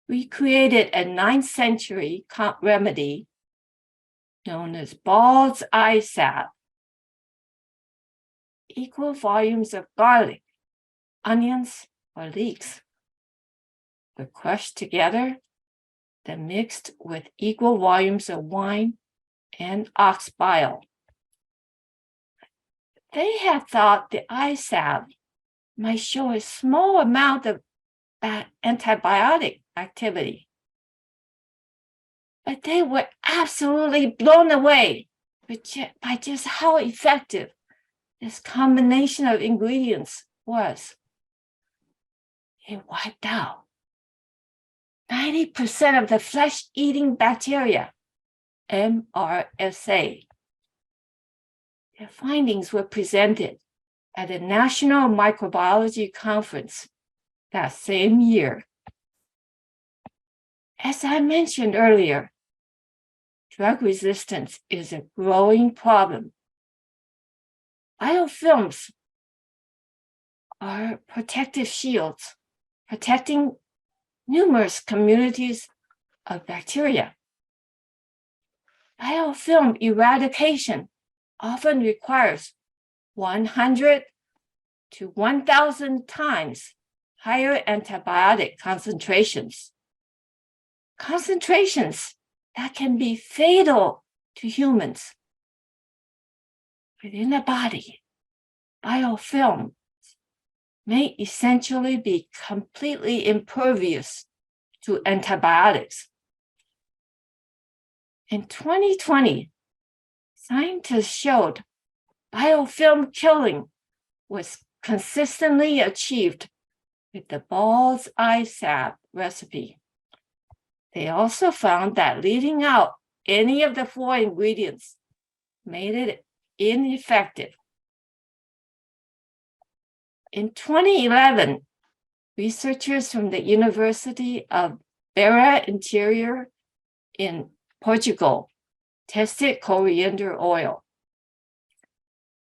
recreated a 9th century remedy known as bald's eye salve. Equal volumes of garlic, onions, or leeks were crushed together, then mixed with equal volumes of wine and ox bile. They had thought the eye salve might show a small amount of antibiotic activity. But they were absolutely blown away by just how effective this combination of ingredients was. It wiped out 90% of the flesh-eating bacteria, MRSA. Their findings were presented at the National Microbiology Conference that same year. As I mentioned earlier, drug resistance is a growing problem. Biofilms are protective shields, protecting numerous communities of bacteria. Biofilm eradication often requires 100 to 1,000 times higher antibiotic concentrations. Concentrations that can be fatal to humans. Within the body, biofilm may essentially be completely impervious to antibiotics. In 2020, scientists showed biofilm killing was consistently achieved with the Ball's Eye Salve recipe. They also found that leaving out any of the 4 ingredients made it ineffective. In 2011, researchers from the University of Beira Interior in Portugal tested coriander oil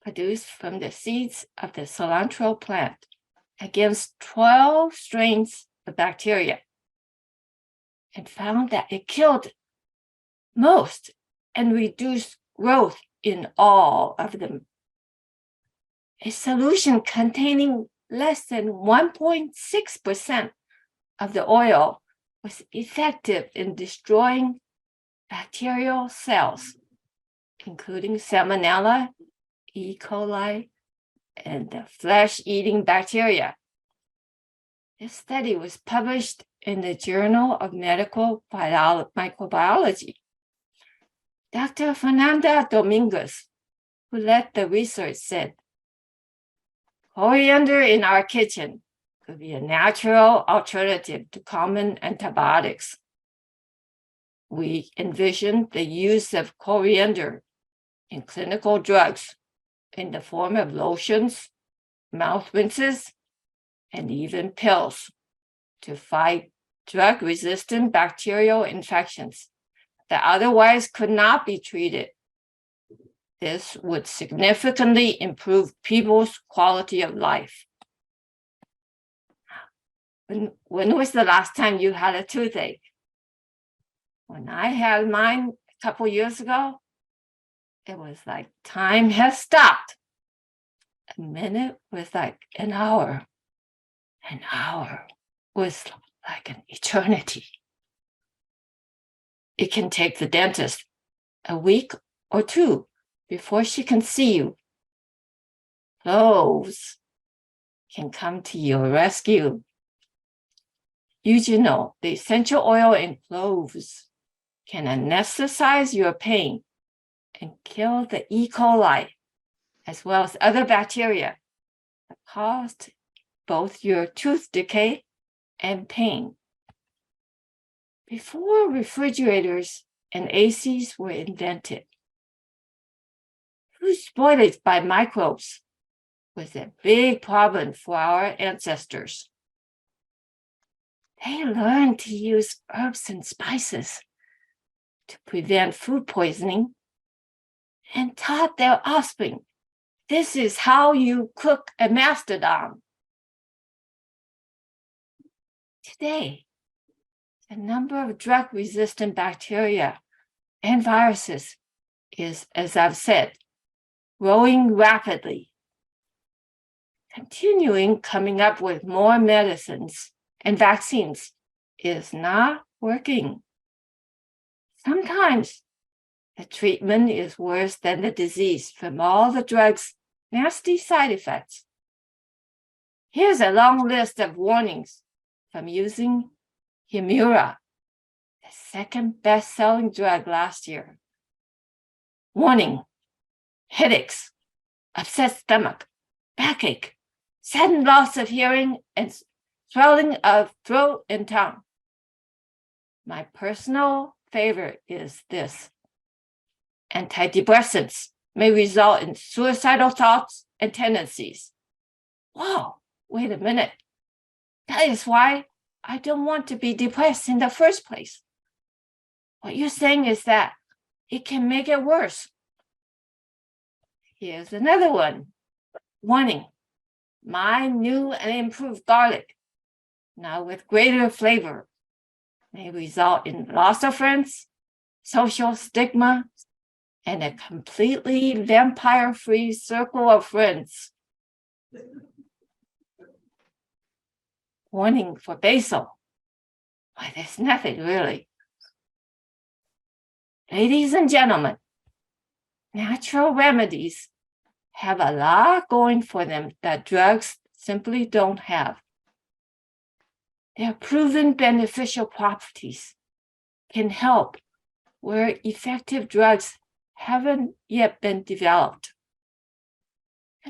produced from the seeds of the cilantro plant against 12 strains of bacteria and found that it killed most and reduced growth in all of them. A solution containing less than 1.6% of the oil was effective in destroying bacterial cells, including Salmonella, E. coli, and the flesh-eating bacteria. This study was published in the Journal of Medical Microbiology. Dr. Fernanda Dominguez, who led the research, said, "Coriander in our kitchen could be a natural alternative to common antibiotics. We envisioned the use of coriander in clinical drugs in the form of lotions, mouth rinses, and even pills to fight drug-resistant bacterial infections that otherwise could not be treated. This would significantly improve people's quality of life." When was the last time you had a toothache? When I had mine a couple years ago, it was like time has stopped. A minute was like an hour. An hour was like an eternity. It can take the dentist a week or 2 before she can see you. Cloves can come to your rescue. Eugenol, the essential oil in cloves, can anesthetize your pain and kill the E. coli, as well as other bacteria that caused both your tooth decay and pain. Before refrigerators and ACs were invented, food spoilage by microbes was a big problem for our ancestors. They learned to use herbs and spices to prevent food poisoning and taught their offspring, this is how you cook a mastodon. Today, the number of drug-resistant bacteria and viruses is, as I've said, growing rapidly. Continuing coming up with more medicines and vaccines is not working. Sometimes the treatment is worse than the disease from all the drugs' nasty side effects. Here's a long list of warnings from using Humira, the second best-selling drug last year. Warning, headaches, upset stomach, backache, sudden loss of hearing, and swelling of throat and tongue. My personal favorite is this. Antidepressants may result in suicidal thoughts and tendencies. Wow, wait a minute. That is why I don't want to be depressed in the first place. What you're saying is that it can make it worse. Here's another one. Warning, my new and improved garlic, now with greater flavor, may result in loss of friends, social stigma, and a completely vampire-free circle of friends. Warning for basil. Why, there's nothing really. Ladies and gentlemen, natural remedies have a lot going for them that drugs simply don't have. Their proven beneficial properties can help where effective drugs haven't yet been developed.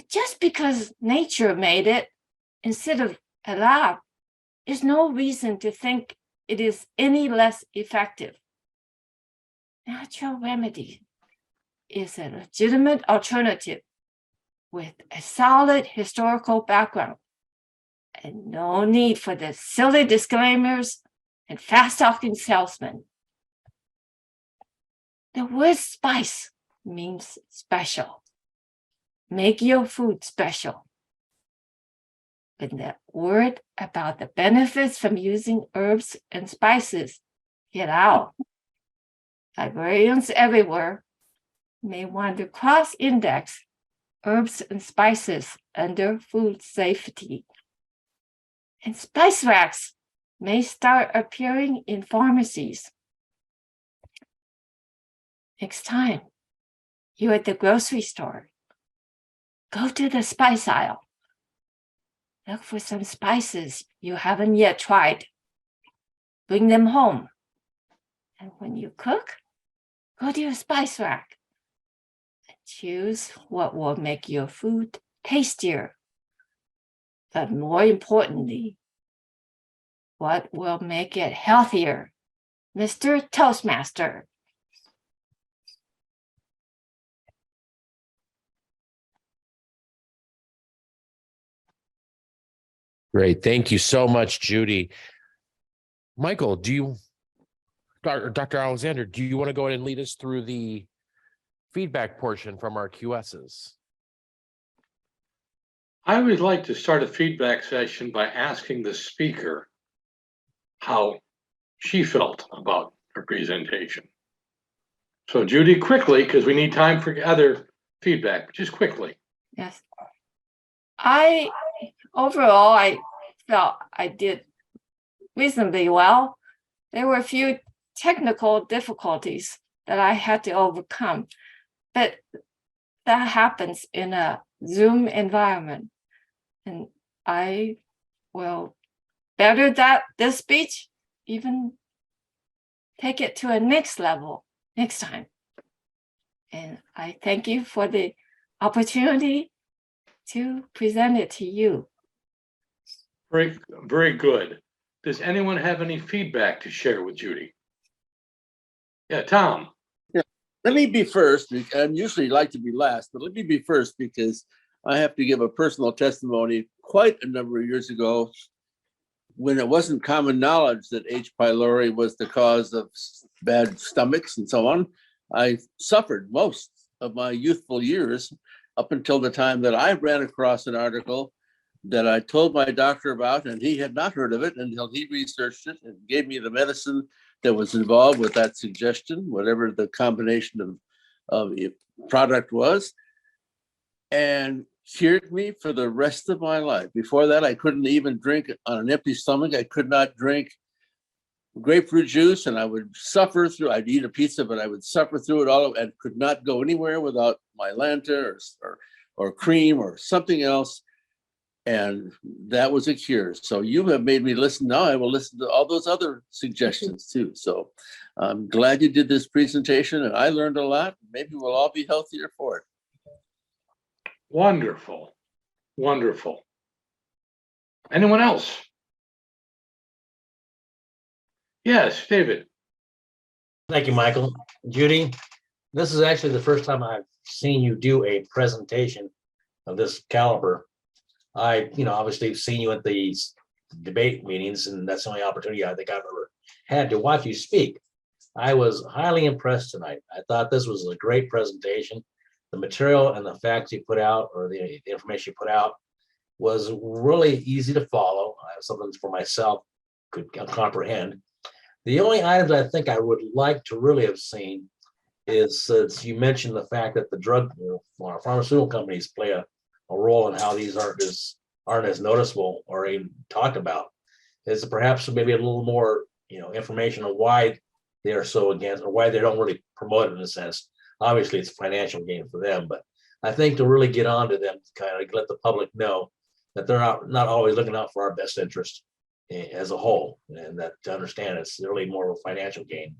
Just because nature made it instead of a lab is no reason to think it is any less effective. Natural remedy is a legitimate alternative with a solid historical background and no need for the silly disclaimers and fast-talking salesmen. The word spice means special. Make your food special. When the word about the benefits from using herbs and spices get out, librarians everywhere may want to cross-index herbs and spices under food safety. And spice racks may start appearing in pharmacies. Next time you're at the grocery store, go to the spice aisle. Look for some spices you haven't yet tried. Bring them home. And when you cook, go to your spice rack and choose what will make your food tastier. But more importantly, what will make it healthier? Mr. Toastmaster. Great. Thank you so much, Judy. Michael, Dr. Alexander, do you want to go ahead and lead us through the feedback portion from our QSs? I would like to start a feedback session by asking the speaker how she felt about her presentation. So Judy, quickly, because we need time for other feedback, just quickly. Yes. Overall, I felt I did reasonably well. There were a few technical difficulties that I had to overcome, but that happens in a Zoom environment. And I will better this speech, even take it to a next level next time. And I thank you for the opportunity to present it to you. Very, very good. Does anyone have any feedback to share with Judy? Yeah, Tom. Let me be first. I usually like to be last, but let me be first because I have to give a personal testimony. Quite a number of years ago, when it wasn't common knowledge that H. pylori was the cause of bad stomachs and so on, I suffered most of my youthful years up until the time that I ran across an article that I told my doctor about, and he had not heard of it until he researched it and gave me the medicine that was involved with that suggestion, whatever the combination of product was, and cured me for the rest of my life. Before that, I couldn't even drink on an empty stomach. I could not drink grapefruit juice, and I would suffer through. I'd eat a pizza, but I would suffer through it all and could not go anywhere without my Lanta or cream or something else. And that was a cure. So you have made me listen. Now I will listen to all those other suggestions too. So I'm glad you did this presentation and I learned a lot. Maybe we'll all be healthier for it. Wonderful. Wonderful. Anyone else? Yes, David. Thank you, Michael. Judy, this is actually the first time I've seen you do a presentation of this caliber. I, obviously seen you at these debate meetings, and that's the only opportunity I think I've ever had to watch you speak. I was highly impressed tonight. I thought this was a great presentation. The material and the facts you put out, or the information you put out, was really easy to follow. I have something for myself could comprehend. The only items I think I would like to really have seen is, since you mentioned the fact that the drug pharmaceutical companies play a role in how these aren't as noticeable or even talked about, is perhaps maybe a little more information on why they are so against, or why they don't really promote it in a sense. Obviously it's financial gain for them, but I think to really get on to them, kind of let the public know that they're not always looking out for our best interest as a whole, and that to understand it's really more of a financial gain,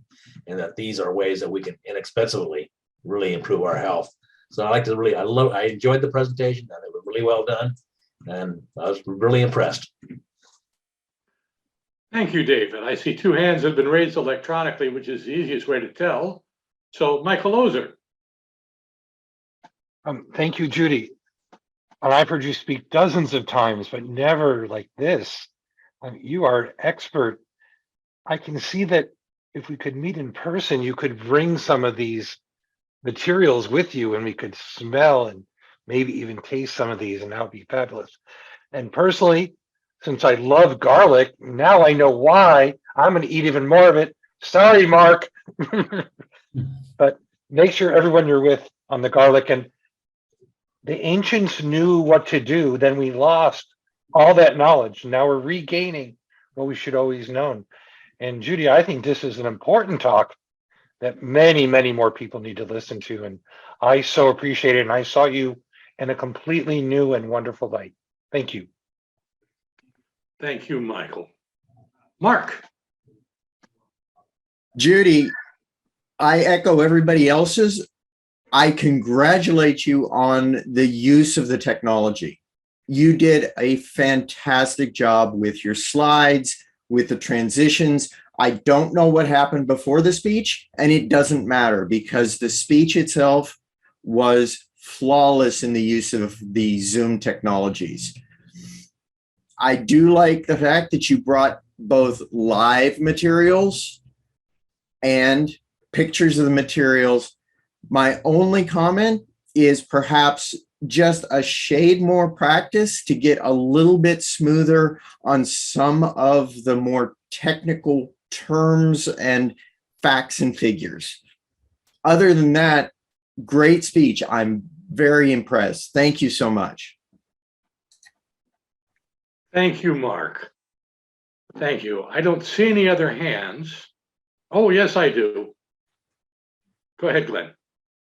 and that these are ways that we can inexpensively really improve our health. So I like to really, I enjoyed the presentation, and it was really well done, and I was really impressed. Thank you, David. I see 2 hands have been raised electronically, which is the easiest way to tell. So Michael Ozer. Thank you, Judy. I've heard you speak dozens of times, but never like this. You are an expert. I can see that if we could meet in person, you could bring some of these materials with you and we could smell and maybe even taste some of these, and that would be fabulous. And personally, since I love garlic, now I know why I'm going to eat even more of it. Sorry, Mark. But make sure everyone you're with on the garlic. And the ancients knew what to do, then we lost all that knowledge. Now we're regaining what we should always known. And Judy, I think this is an important talk that many, many more people need to listen to. And I so appreciate it. And I saw you in a completely new and wonderful light. Thank you. Thank you, Michael. Mark. Judy, I echo everybody else's. I congratulate you on the use of the technology. You did a fantastic job with your slides, with the transitions. I don't know what happened before the speech, and it doesn't matter because the speech itself was flawless in the use of the Zoom technologies. I do like the fact that you brought both live materials and pictures of the materials. My only comment is perhaps just a shade more practice to get a little bit smoother on some of the more technical terms and facts and figures. Other than that, great speech. I'm very impressed. Thank you so much. Thank you, Mark. Thank you. I don't see any other hands. Oh, yes, I do. Go ahead, Glenn.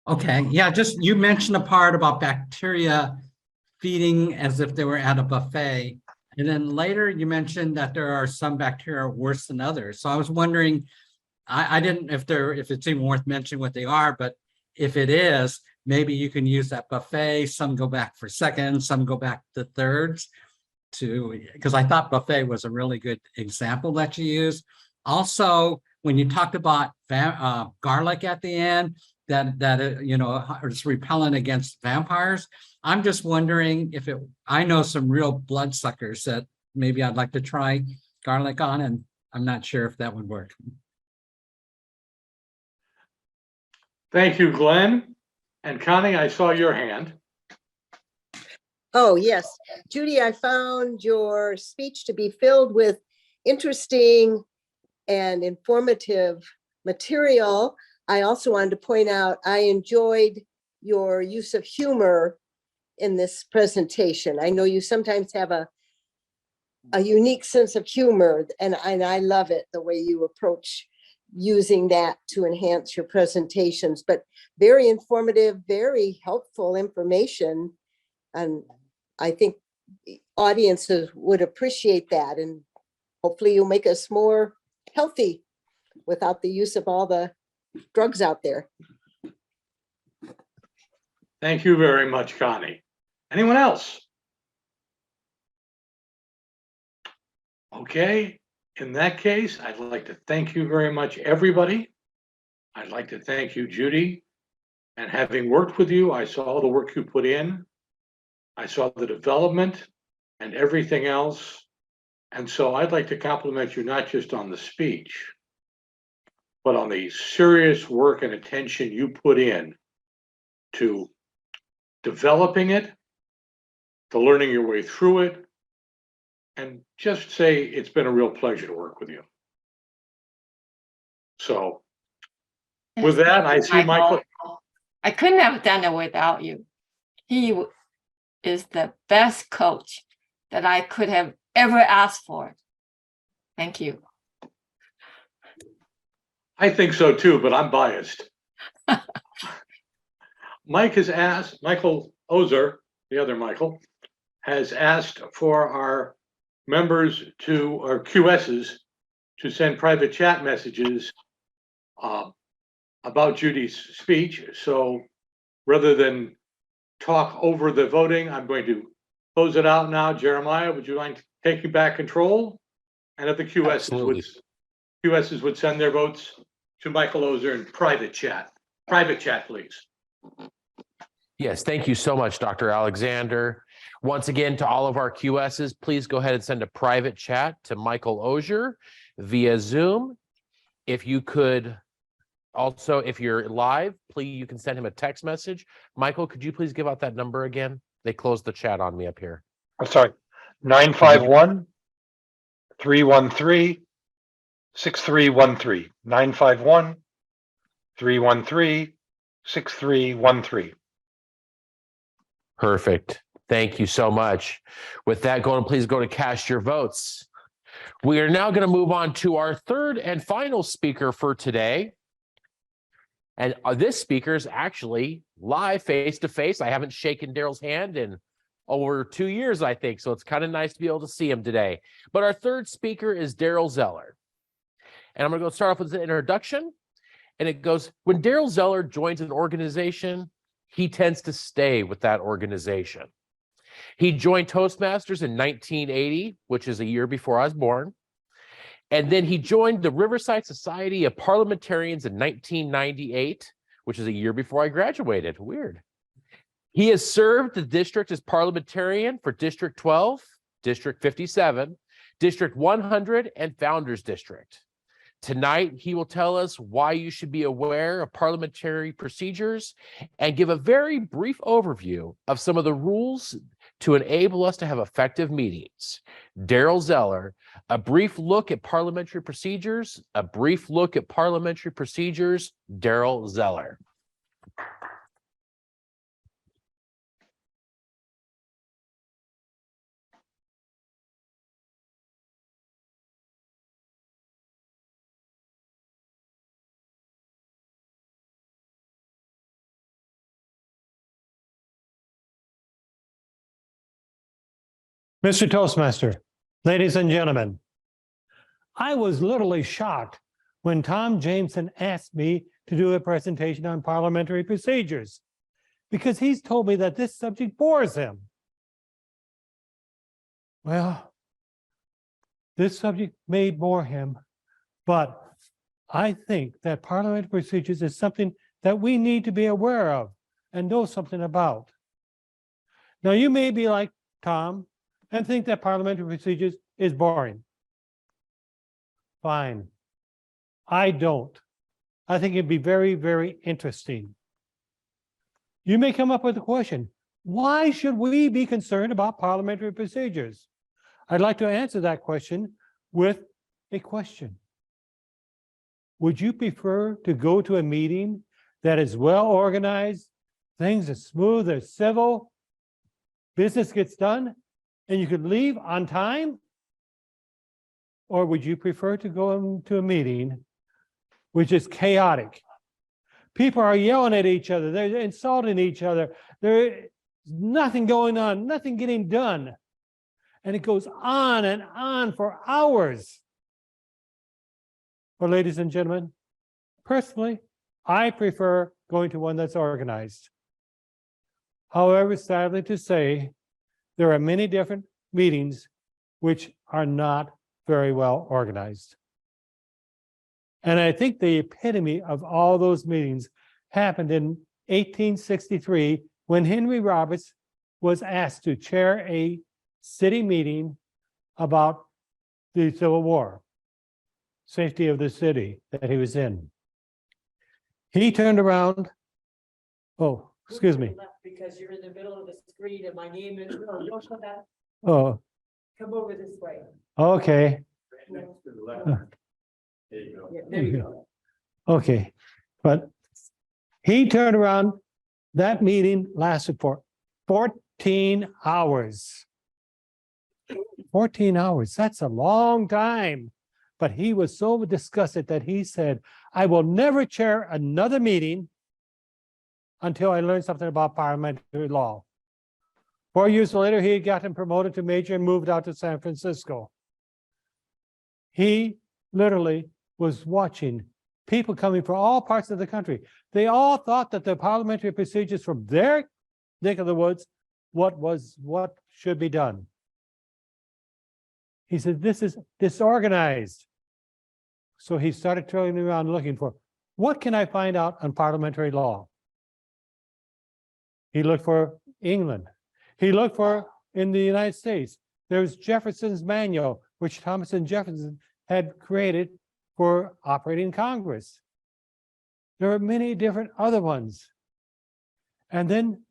Okay, yeah, just you mentioned a part about bacteria feeding as if they were at a buffet. And then later you mentioned that there are some bacteria worse than others. So I was wondering, I didn't, if it's even worth mentioning what they are, but if it is, maybe you can use that buffet. Some go back for seconds, some go back to thirds, because I thought buffet was a really good example that you used. Also, when you talked about garlic at the end, that is repellent against vampires. I'm just wondering if I know some real bloodsuckers that maybe I'd like to try garlic on, and I'm not sure if that would work. Thank you, Glenn. And Connie, I saw your hand. Oh, yes. Judy, I found your speech to be filled with interesting and informative material. I also wanted to point out, I enjoyed your use of humor in this presentation. I know you sometimes have a unique sense of humor, and I love it, the way you approach using that to enhance your presentations, but very informative, very helpful information. And I think audiences would appreciate that, and hopefully you'll make us more healthy without the use of all the drugs out there. Thank you very much, Connie. Anyone else? Okay, in that case, I'd like to thank you very much, everybody. I'd like to thank you, Judy. And having worked with you, I saw the work you put in. I saw the development and everything else. And so I'd like to compliment you not just on the speech, but on the serious work and attention you put in to developing it, to learning your way through it, and just say it's been a real pleasure to work with you. So with that, I see Michael. I couldn't have done it without you. He is the best coach that I could have ever asked for. Thank you. I think so too, but I'm biased. Mike has asked, Michael Ozer, the other Michael, has asked for our members to, or QSs, to send private chat messages about Judy's speech. So rather than talk over the voting, I'm going to close it out now. Jeremiah, would you like to take back control? And if the QSs would send their votes to Michael Ozer in private chat. Private chat, please. Yes, thank you so much, Dr. Alexander. Once again, to all of our QSs, please go ahead and send a private chat to Michael Ozer via Zoom. If you could also, if you're live, please, you can send him a text message. Michael, could you please give out that number again? They closed the chat on me up here. I'm sorry, 951-313-6313. 951-313-6313. Perfect. Thank you so much. With that going, please go to cast your votes. We are now going to move on to our third and final speaker for today. And this speaker is actually live face-to-face. I haven't shaken Daryl's hand in over 2 years, I think. So it's kind of nice to be able to see him today. But our third speaker is Daryl Zeller. And I'm going to go start off with an introduction. And it goes, when Daryl Zeller joins an organization, he tends to stay with that organization. He joined Toastmasters in 1980, which is a year before I was born. And then he joined the Riverside Society of Parliamentarians in 1998, which is a year before I graduated. Weird. He has served the district as parliamentarian for District 12, District 57, District 100, and Founders District. Tonight, he will tell us why you should be aware of parliamentary procedures and give a very brief overview of some of the rules to enable us to have effective meetings. Daryl Zeller, a brief look at parliamentary procedures, Daryl Zeller. Mr. Toastmaster, ladies and gentlemen, I was literally shocked when Tom Jameson asked me to do a presentation on parliamentary procedures because he's told me that this subject bores him. Well, this subject may bore him, but I think that parliamentary procedures is something that we need to be aware of and know something about. Now, you may be like Tom and think that parliamentary procedures is boring. Fine. I don't. I think it'd be very, very interesting. You may come up with the question, why should we be concerned about parliamentary procedures? I'd like to answer that question with a question. Would you prefer to go to a meeting that is well organized, things are smooth, they're civil, business gets done, and you could leave on time? Or would you prefer to go to a meeting which is chaotic? People are yelling at each other, they're insulting each other, there's nothing going on, nothing getting done. And it goes on and on for hours. Well, ladies and gentlemen, personally, I prefer going to one that's organized. However, sadly to say, there are many different meetings which are not very well organized. And I think the epitome of all those meetings happened in 1863 when Henry Roberts was asked to chair a city meeting about the Civil War, safety of the city that he was in. He turned around. Oh, excuse me. Because you're in the middle of the screen and my name is, no, don't come back, Oh, come over this way. okay. Yeah, there you go. Okay, but he turned around. That meeting lasted for 14 hours. 14 hours, that's a long time. But he was so disgusted that he said, I will never chair another meeting until I learn something about parliamentary law. 4 years later, he had gotten promoted to major and moved out to San Francisco. He literally was watching people coming from all parts of the country. They all thought that the parliamentary procedures from their neck of the woods, what should be done. He said, this is disorganized. So he started traveling around looking for, what can I find out on parliamentary law? He looked for England. He looked for in the United States. There's Jefferson's Manual, which Thomas and Jefferson had created for operating Congress. There are many different other ones. And then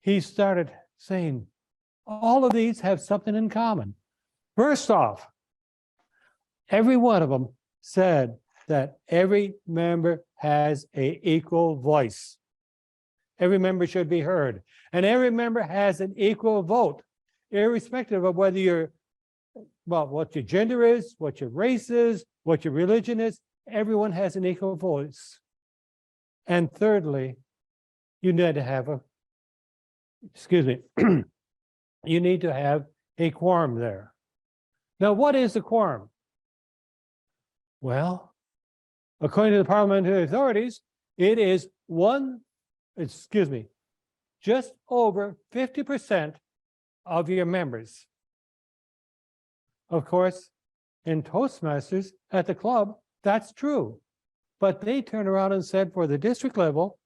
he started saying, all of these have something in common. First off, every one of them said that every member has an equal voice. Every member should be heard. And every member has an equal vote, irrespective of whether you're, well, what your gender is, what your race is, what your religion is. Everyone has an equal voice. And thirdly, you need to have you need to have a quorum there. Now, what is a quorum? Well, according to the parliamentary authorities, it is just over 50% of your members. Of course, in Toastmasters at the club, that's true. But they turned around and said for the district level,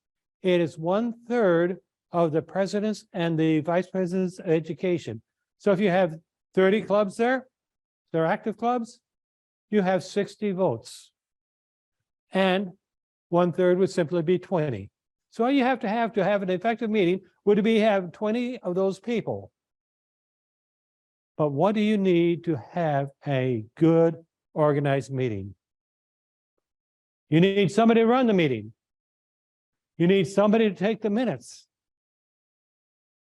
it is 1/3 of the president's and the vice president's education. So if you have 30 clubs there, they're active clubs, you have 60 votes. And 1/3 would simply be 20. So all you have to have an effective meeting would be have 20 of those people. But what do you need to have a good organized meeting? You need somebody to run the meeting. You need somebody to take the minutes.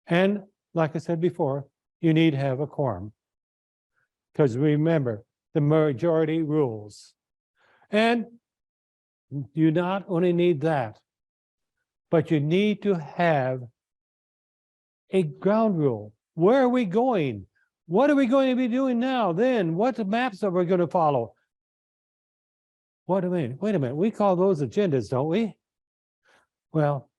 And like I said before, you need to have a quorum. Because remember, the majority rules. And you not only need that, but you need to have a ground rule. Where are we going? What are we going to be doing now? Then what maps are we going to follow? Wait a minute. We call those agendas, don't we? Well,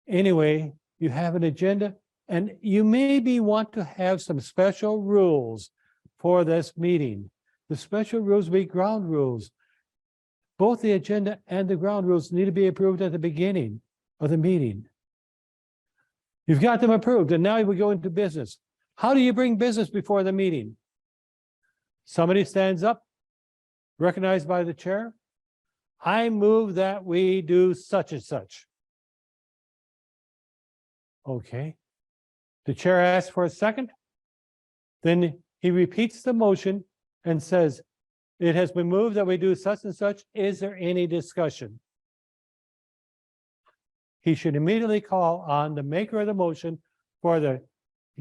anyway, you have an agenda, and you maybe want to have some special rules for this meeting. The special rules be ground rules. Both the agenda and the ground rules need to be approved at the beginning of the meeting. You've got them approved, and now we go into business. How do you bring business before the meeting? Somebody stands up, recognized by the chair. I move that we do such and such. Okay. The chair asks for a second. Then he repeats the motion and says, it has been moved that we do such and such. Is there any discussion? He should immediately call on the maker of the motion for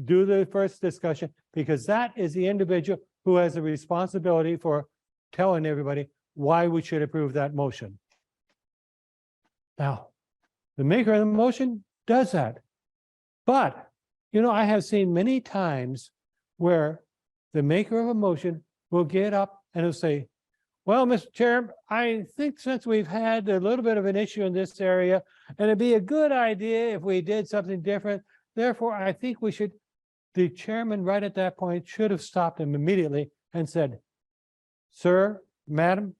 do the first discussion, because that is the individual who has the responsibility for telling everybody why we should approve that motion. Now, the maker of the motion does that. But, I have seen many times where the maker of a motion will get up and he'll say, well, Mr. Chair, I think since we've had a little bit of an issue in this area, and it'd be a good idea if we did something different. Therefore, I think we should, the chairman right at that point should have stopped him immediately and said, sir, madam,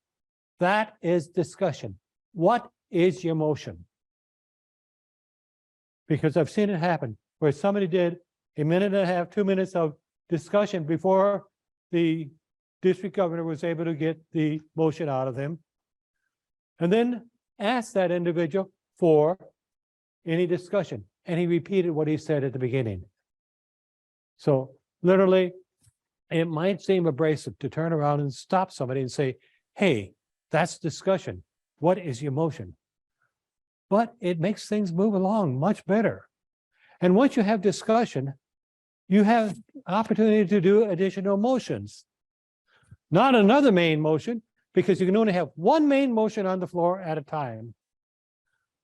that is discussion. What is your motion? Because I've seen it happen where somebody did a minute and a half, 2 minutes of discussion before the district governor was able to get the motion out of him, and then asked that individual for any discussion. And he repeated what he said at the beginning. So literally, it might seem abrasive to turn around and stop somebody and say, hey, that's discussion. What is your motion? But it makes things move along much better. And once you have discussion, you have opportunity to do additional motions. Not another main motion, because you can only have one main motion on the floor at a time.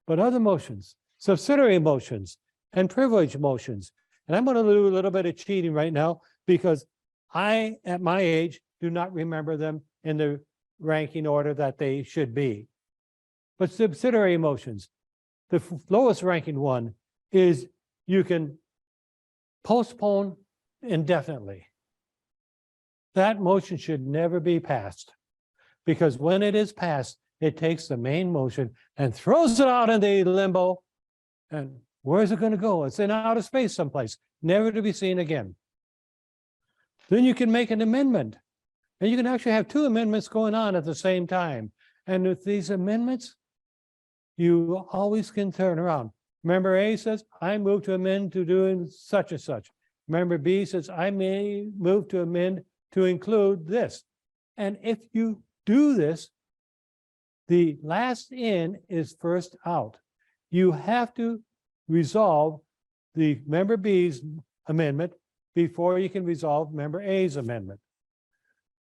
But other motions, subsidiary motions, and privilege motions. And I'm going to do a little bit of cheating right now because I, at my age, do not remember them in the ranking order that they should be. But subsidiary motions, the lowest ranking one is you can postpone indefinitely. That motion should never be passed, because when it is passed, it takes the main motion and throws it out in the limbo. And where's it going to go? It's in outer space someplace, never to be seen again. Then you can make an amendment, and you can actually have two amendments going on at the same time. And with these amendments, you always can turn around. Member A says, I move to amend to doing such and such. Member B says, I may move to amend to include this. And if you do this, the last in is first out. You have to resolve the member B's amendment before you can resolve member A's amendment.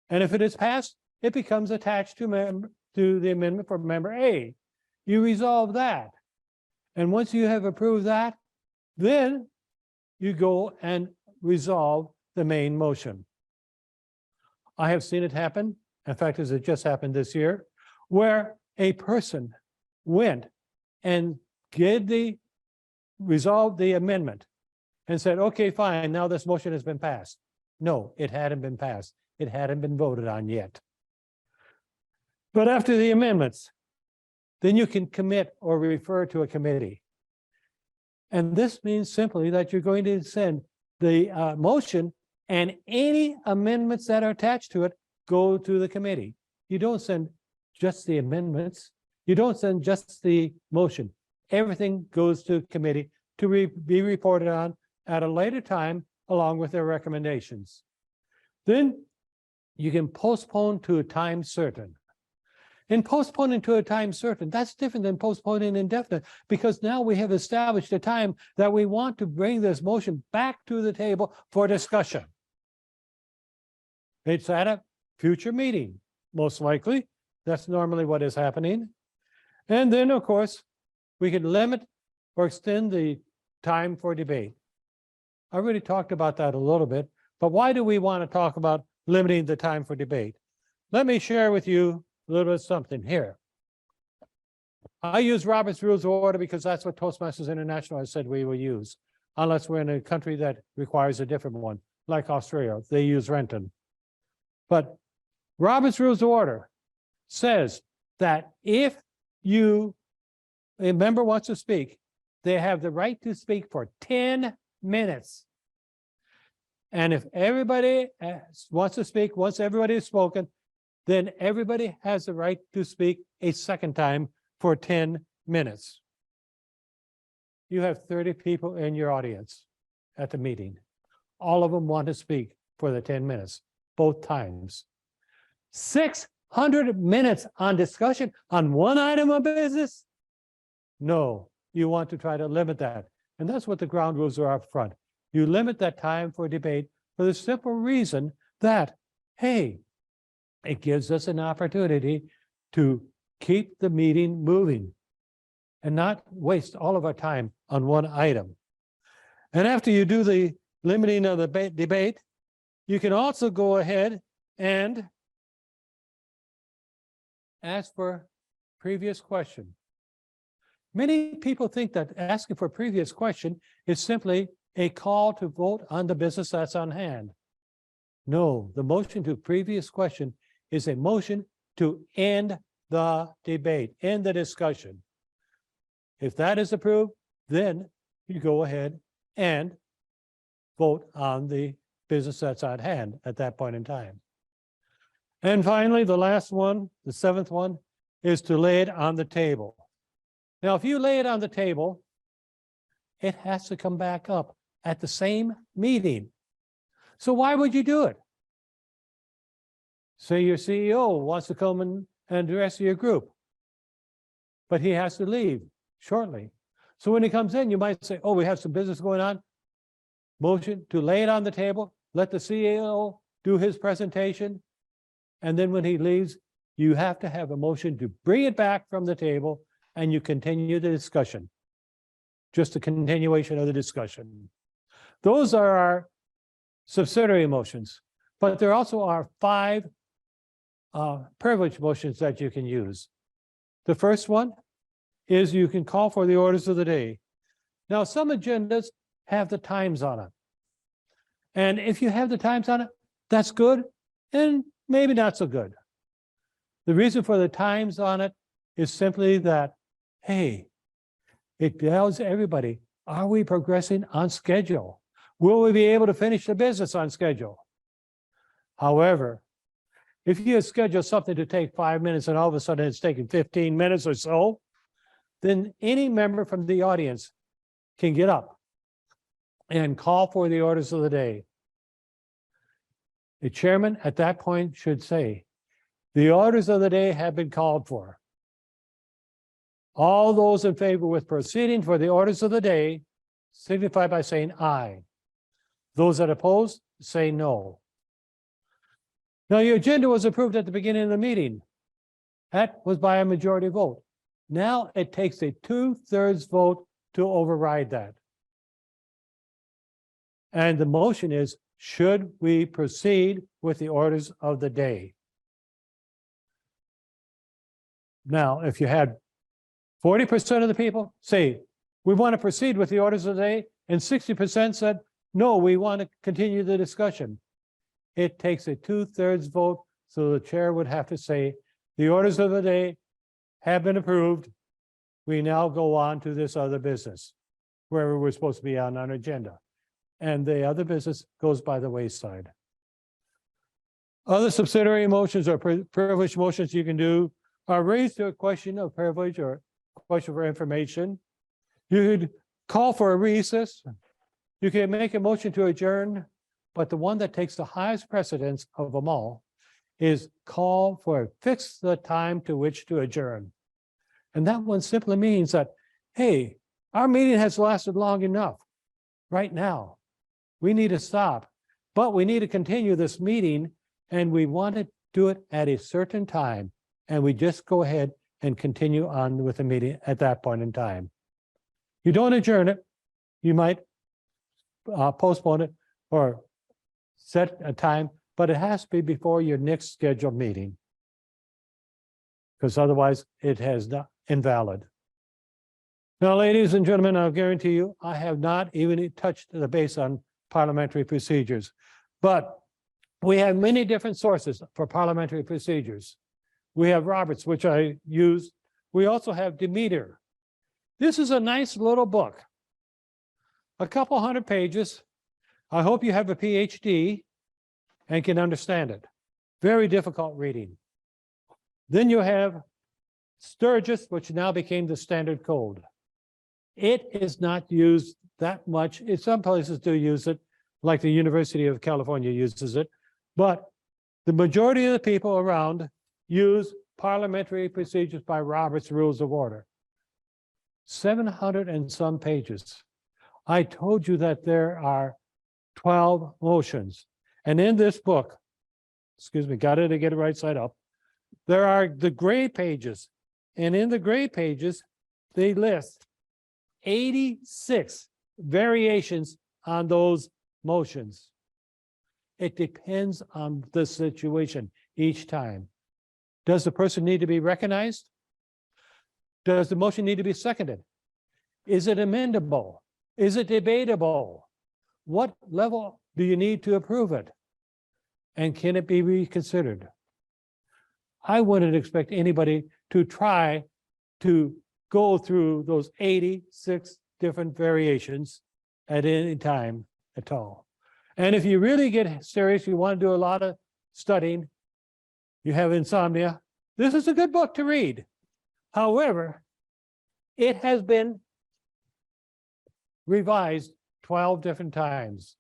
And if it is passed, it becomes attached to the amendment for member A. You resolve that. And once you have approved that, then you go and resolve the main motion. I have seen it happen. In fact, as it just happened this year, where a person went and resolved the amendment and said, okay, fine, now this motion has been passed. No, it hadn't been passed. It hadn't been voted on yet. But after the amendments, then you can commit or refer to a committee. And this means simply that you're going to send the motion and any amendments that are attached to it go to the committee. You don't send just the amendments. You don't send just the motion. Everything goes to committee to be reported on at a later time along with their recommendations. Then you can postpone to a time certain. In postponing to a time certain, that's different than postponing indefinite, because now we have established a time that we want to bring this motion back to the table for discussion. It's at a future meeting, most likely. That's normally what is happening. And then, of course, we can limit or extend the time for debate. I already talked about that a little bit, but why do we want to talk about limiting the time for debate? Let me share with you a little bit of something here. I use Robert's Rules of Order because that's what Toastmasters International has said we will use, unless we're in a country that requires a different one, like Australia. They use Renton. But Robert's Rules of Order says that if a member wants to speak, they have the right to speak for 10 minutes. And if everybody wants to speak, once everybody has spoken, then everybody has the right to speak a second time for 10 minutes. You have 30 people in your audience at the meeting. All of them want to speak for the 10 minutes, both times. 600 minutes on discussion on one item of business? No, you want to try to limit that. And that's what the ground rules are up front. You limit that time for debate for the simple reason that, hey, it gives us an opportunity to keep the meeting moving and not waste all of our time on one item. And after you do the limiting of the debate, You can also go ahead and ask for previous question. Many people think that asking for previous question is simply a call to vote on the business that's on hand. No, the motion to previous question is a motion to end the debate, end the discussion. If that is approved, then you go ahead and vote on the business that's at hand at that point in time. And finally, the last one, the seventh one, is to lay it on the table. Now, if you lay it on the table, it has to come back up at the same meeting. So why would you do it? Say your CEO wants to come and address your group, but he has to leave shortly. So when he comes in, you might say, oh, we have some business going on. Motion to lay it on the table, let the CEO do his presentation, and then when he leaves, you have to have a motion to bring it back from the table and you continue the discussion. Just a continuation of the discussion. Those are our subsidiary motions, but there also are 5 privilege motions that you can use. The first one is you can call for the orders of the day. Now, some agendas have the times on it. And if you have the times on it, that's good, and maybe not so good. The reason for the times on it is simply that, hey, it tells everybody, are we progressing on schedule? Will we be able to finish the business on schedule? However, if you schedule something to take 5 minutes and all of a sudden it's taking 15 minutes or so, then any member from the audience can get up and call for the orders of the day. The chairman at that point should say, the orders of the day have been called for. All those in favor with proceeding for the orders of the day signify by saying aye. Those that oppose say no. Now, your agenda was approved at the beginning of the meeting. That was by a majority vote. Now it takes a 2/3 vote to override that. And the motion is, should we proceed with the orders of the day? Now, if you had 40% of the people say, we want to proceed with the orders of the day, and 60% said, no, we want to continue the discussion. It takes a 2/3 vote, so the chair would have to say, the orders of the day have been approved. We now go on to this other business, wherever we're supposed to be on our agenda. And the other business goes by the wayside. Other subsidiary motions or privilege motions you can do are raised to a question of privilege or question for information. You could call for a recess. You can make a motion to adjourn, but the one that takes the highest precedence of them all is call for fix the time to which to adjourn. And that one simply means that, hey, our meeting has lasted long enough. Right now, we need to stop, but we need to continue this meeting, and we want to do it at a certain time. And we just go ahead and continue on with the meeting at that point in time. You don't adjourn it. You might postpone it or set a time, but it has to be before your next scheduled meeting, because otherwise it has not invalid. Now, ladies and gentlemen, I'll guarantee you, I have not even touched the base on parliamentary procedures, but we have many different sources for parliamentary procedures. We have Roberts, which I use. We also have Demeter. This is a nice little book, a couple hundred pages. I hope you have a PhD and can understand it. Very difficult reading. Then you have Sturgis, which now became the standard code. It is not used that much. Some places do use it, like the University of California uses it, but the majority of the people around use parliamentary procedures by Robert's Rules of Order. 700 and some pages. I told you that there are 12 motions. And in this book, excuse me, got it to get it right side up, there are the gray pages. And in the gray pages, they list 86 variations on those motions. It depends on the situation each time. Does the person need to be recognized? Does the motion need to be seconded? Is it amendable? Is it debatable? What level do you need to approve it? And can it be reconsidered? I wouldn't expect anybody to try to go through those 86 different variations at any time at all. And if you really get serious, you want to do a lot of studying, you have insomnia, this is a good book to read. However, it has been revised 12 different times.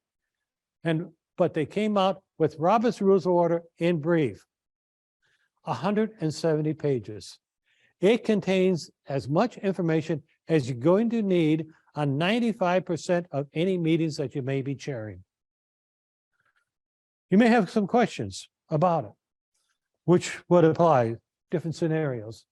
But they came out with Robert's Rules of Order in brief, 170 pages. It contains as much information as you're going to need on 95% of any meetings that you may be chairing. You may have some questions about it, which would apply different scenarios.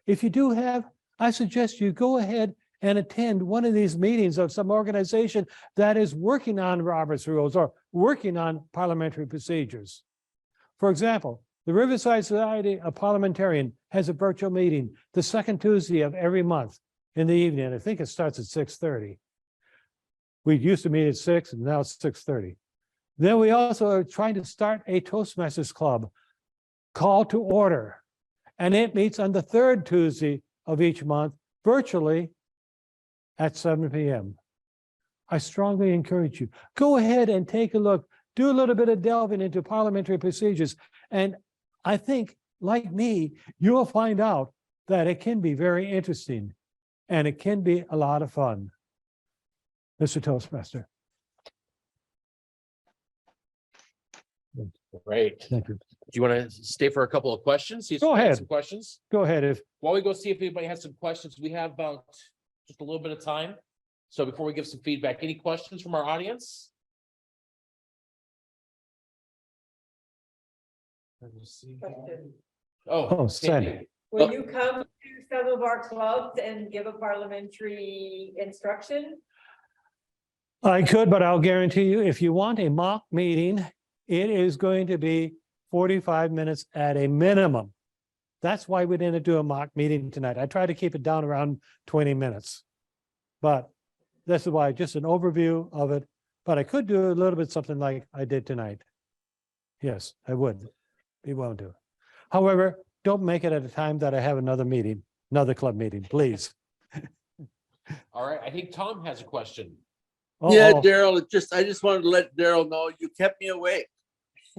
If you do have, I suggest you go ahead and attend one of these meetings of some organization that is working on Robert's Rules or working on parliamentary procedures. For example, the Riverside Society of Parliamentarian has a virtual meeting the second Tuesday of every month in the evening. I think it starts at 6:30. We used to meet at 6 and now it's 6:30. Then we also are trying to start a Toastmasters club, Call to Order. And it meets on the third Tuesday of each month virtually at 7 p.m. I strongly encourage you, go ahead and take a look, do a little bit of delving into parliamentary procedures. And I think, like me, you'll find out that it can be very interesting and it can be a lot of fun. Mr. Toastmaster. Great. Thank you. Do you want to stay for a couple of questions? See if Go somebody has ahead. Some questions. Go ahead. If While we go see if anybody has some questions, we have about just a little bit of time. So before we give some feedback, any questions from our audience? Let me see. Question. Oh, Sandy. Will you come to some of our clubs and give a parliamentary instruction? I could, but I'll guarantee you, if you want a mock meeting, it is going to be 45 minutes at a minimum. That's why we didn't do a mock meeting tonight. I tried to keep it down around 20 minutes. But this is why, just an overview of it. But I could do a little bit something like I did tonight. Yes, I would be willing to. However, don't make it at a time that I have another meeting, another club meeting, please. All right, I think Tom has a question. Yeah, Uh-oh. Daryl, I just wanted to let Daryl know you kept me awake.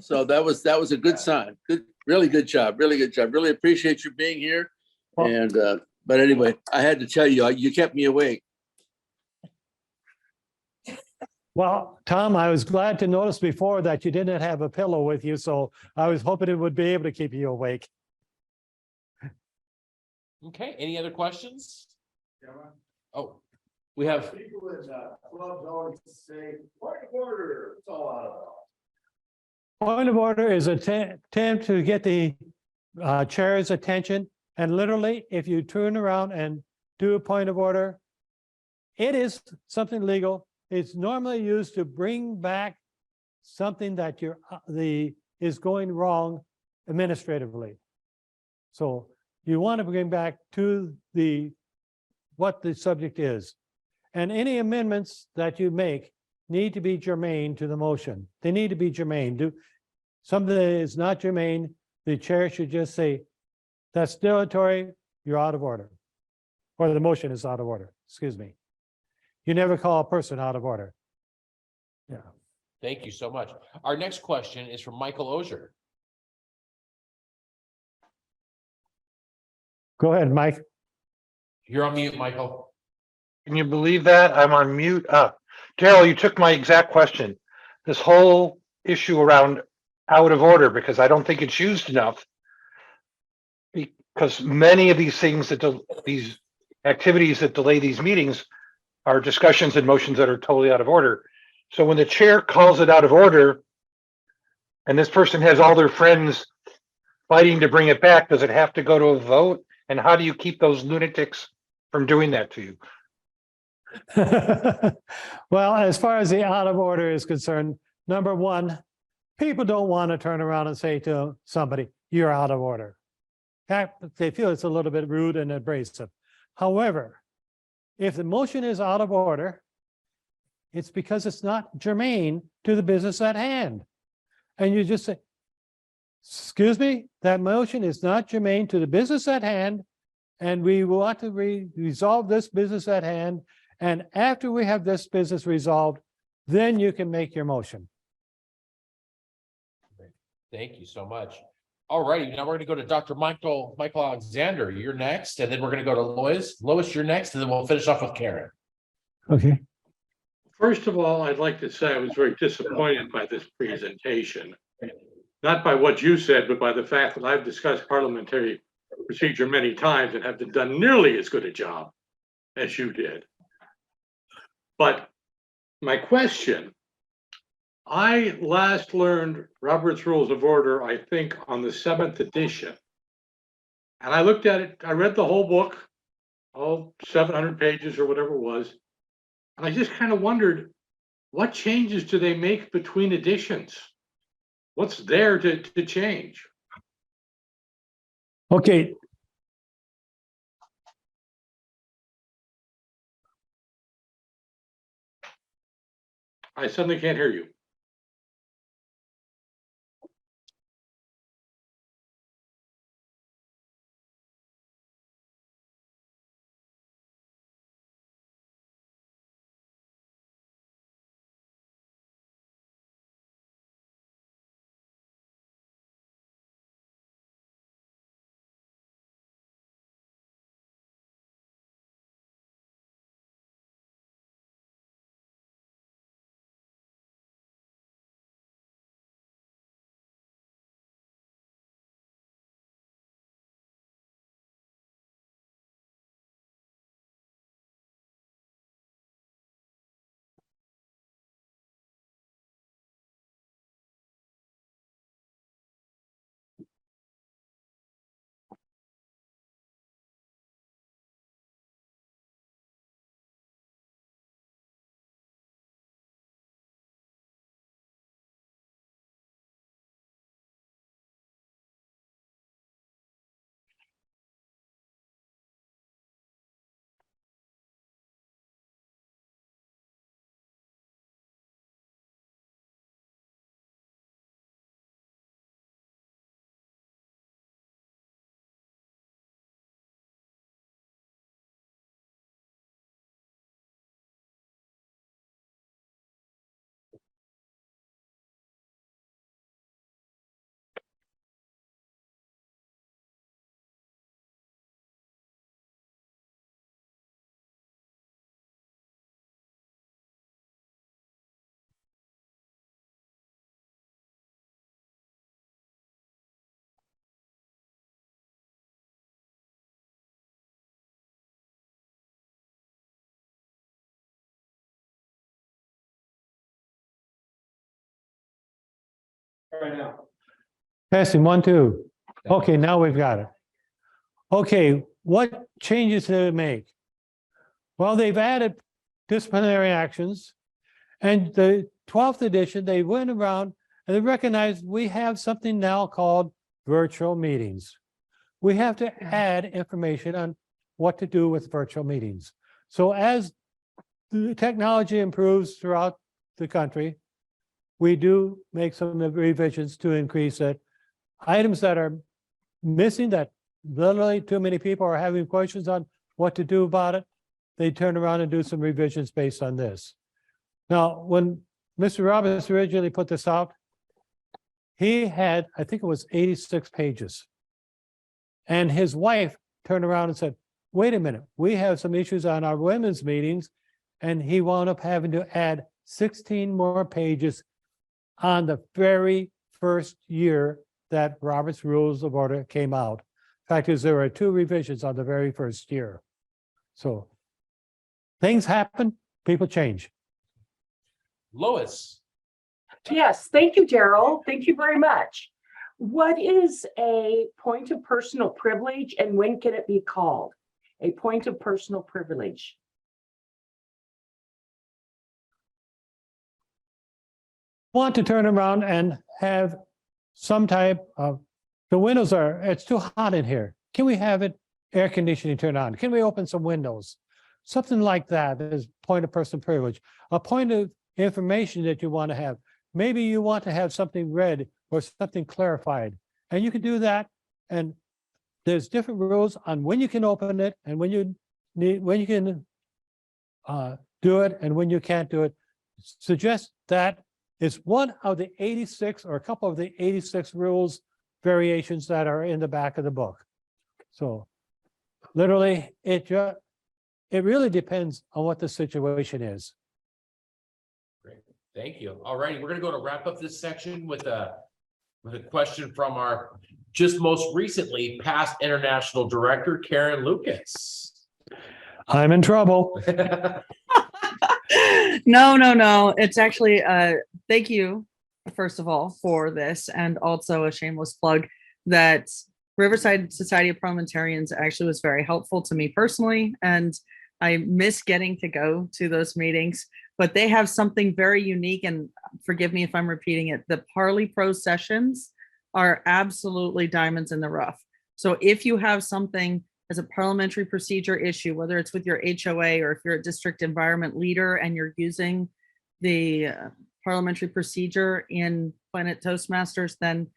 So that was a good sign. Good, really good job. Really good job. Really appreciate you being here. Well- And but anyway, I had to tell you, you kept me awake. Well, Tom, I was glad to notice before that you didn't have a pillow with you, so I was hoping it would be able to keep you awake. Okay, any other questions? Oh, we have, People in clubs always say, point of order, it's all out of it. Point of order is an attempt to get the chair's attention. And literally, if you turn around and do a point of order, it is something legal. It's normally used to bring back something that is going wrong administratively. So you want to bring back to what the subject is. And any amendments that you make need to be germane to the motion. They need to be germane. Something that is not germane, the chair should just say, that's dilatory, you're out of order. Or the motion is out of order, excuse me. You never call a person out of order. Yeah. thank you so much. Our next question is from Michael Ozier. Go ahead, Mike. You're on mute, Michael. Can you believe that? I'm on mute. Daryl, you took my exact question. This whole issue around out of order, because I don't think it's used enough. Because many of these things these activities that delay these meetings are discussions and motions that are totally out of order. So when the chair calls it out of order, and this person has all their friends fighting to bring it back, does it have to go to a vote? And how do you keep those lunatics from doing that to you? Well, as far as the out of order is concerned, number one, People don't want to turn around and say to somebody, you're out of order. They feel it's a little bit rude and abrasive. However, if the motion is out of order, it's because it's not germane to the business at hand. And you just say, excuse me, that motion is not germane to the business at hand, and we want to resolve this business at hand. And after we have this business resolved, then you can make your motion. Thank you so much. All righty, now we're going to go to Dr. Michael Alexander. You're next, and then we're going to go to Lois. Lois, you're next, and then we'll finish off with Karen. Okay. First of all, I'd like to say I was very disappointed by this presentation. Not by what you said, but by the fact that I've discussed parliamentary procedure many times and haven't done nearly as good a job as you did. But my question, I last learned Robert's Rules of Order, I think, on the 7th edition. And I looked at it, I read the whole book, all 700 pages or whatever it was. And I just kind of wondered, what changes do they make between editions? What's there to change? Okay. I suddenly can't hear you. Right now. Testing 1, 2. Okay, now we've got it. Okay, what changes did it make? Well, they've added disciplinary actions, and the 12th edition, they went around and they recognized we have something now called virtual meetings. We have to add information on what to do with virtual meetings. So as the technology improves throughout the country, we do make some revisions to increase it. Items that are missing, that literally too many people are having questions on what to do about it, they turn around and do some revisions based on this. Now, when Mr. Roberts originally put this out, he had, I think it was 86 pages. And his wife turned around and said, wait a minute, we have some issues on our women's meetings. And he wound up having to add 16 more pages on the very first year that Robert's Rules of Order came out. Fact is, there were 2 revisions on the very first year. So things happen, people change. Lois. Yes, thank you, Daryl. Thank you very much. What is a point of personal privilege and when can it be called? A point of personal privilege. want to turn around and have some type of, the windows are, it's too hot in here. Can we have it air conditioning turned on? Can we open some windows? Something like that is point of personal privilege. A point of information that you want to have. Maybe you want to have something read or something clarified, and you can do that. And there's different rules on when you can open it and when you need, when you can do it and when you can't do it. Suggest that is one of the 86 or a couple of the 86 rules variations that are in the back of the book. So literally, it really depends on what the situation is. Great, thank you. All righty, we're gonna go to wrap up this section with a question from our just most recently past international director, Karen Lucas. I'm in trouble. No. It's actually, thank you, first of all, for this, and also a shameless plug that Riverside Society of Parliamentarians actually was very helpful to me personally, and I miss getting to go to those meetings, but they have something very unique, and forgive me if I'm repeating it, the Parley Pro sessions are absolutely diamonds in the rough. So if you have something as a parliamentary procedure issue, whether it's with your HOA or if you're a district environment leader and you're using the parliamentary procedure in Planet Toastmasters, then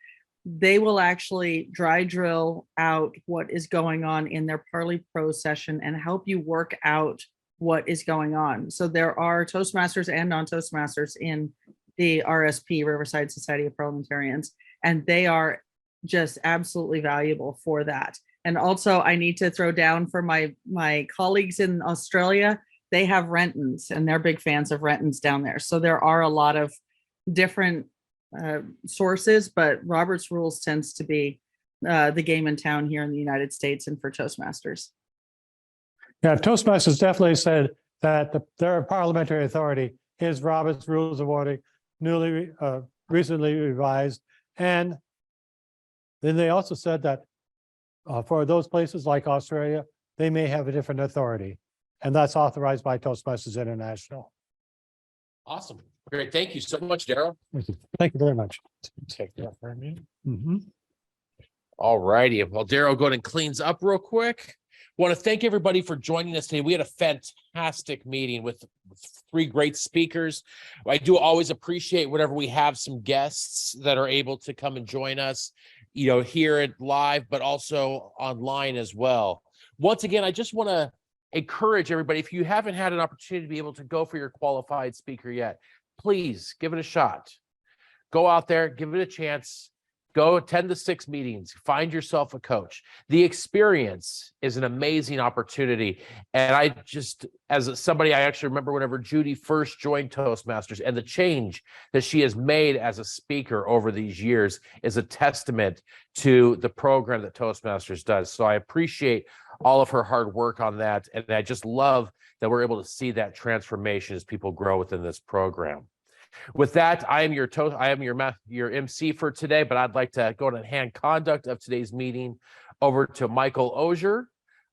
they will actually dry drill out what is going on in their Parley Pro session and help you work out what is going on. So there are Toastmasters and non-Toastmasters in the RSP, Riverside Society of Parliamentarians, and they are just absolutely valuable for that. And also I need to throw down for my colleagues in Australia. They have Rentons and they're big fans of Rentons down there. So there are a lot of different sources, but Robert's Rules tends to be the game in town here in the United States and for Toastmasters. Yeah, Toastmasters definitely said that their parliamentary authority is Robert's Rules of Order, recently revised. And then they also said that for those places like Australia, they may have a different authority, and that's authorized by Toastmasters International. Awesome. Great. Thank you so much, Daryl. Thank you very much. Take that for me. Mm-hmm. All righty. Well, Daryl, go ahead and cleans up real quick. Want to thank everybody for joining us today. We had a fantastic meeting with 3 great speakers. I do always appreciate whenever we have some guests that are able to come and join us, you know, here at live, but also online as well. Once again, I just want to encourage everybody, if you haven't had an opportunity to be able to go for your qualified speaker yet, please give it a shot. Go out there, give it a chance. Go attend the 6 meetings, find yourself a coach. The experience is an amazing opportunity. And I just, as somebody, I actually remember whenever Judy first joined Toastmasters, and the change that she has made as a speaker over these years is a testament to the program that Toastmasters does. So I appreciate all of her hard work on that. And I just love that we're able to see that transformation as people grow within this program. With that, I am your MC for today, but I'd like to go to hand conduct of today's meeting over to Michael Osier,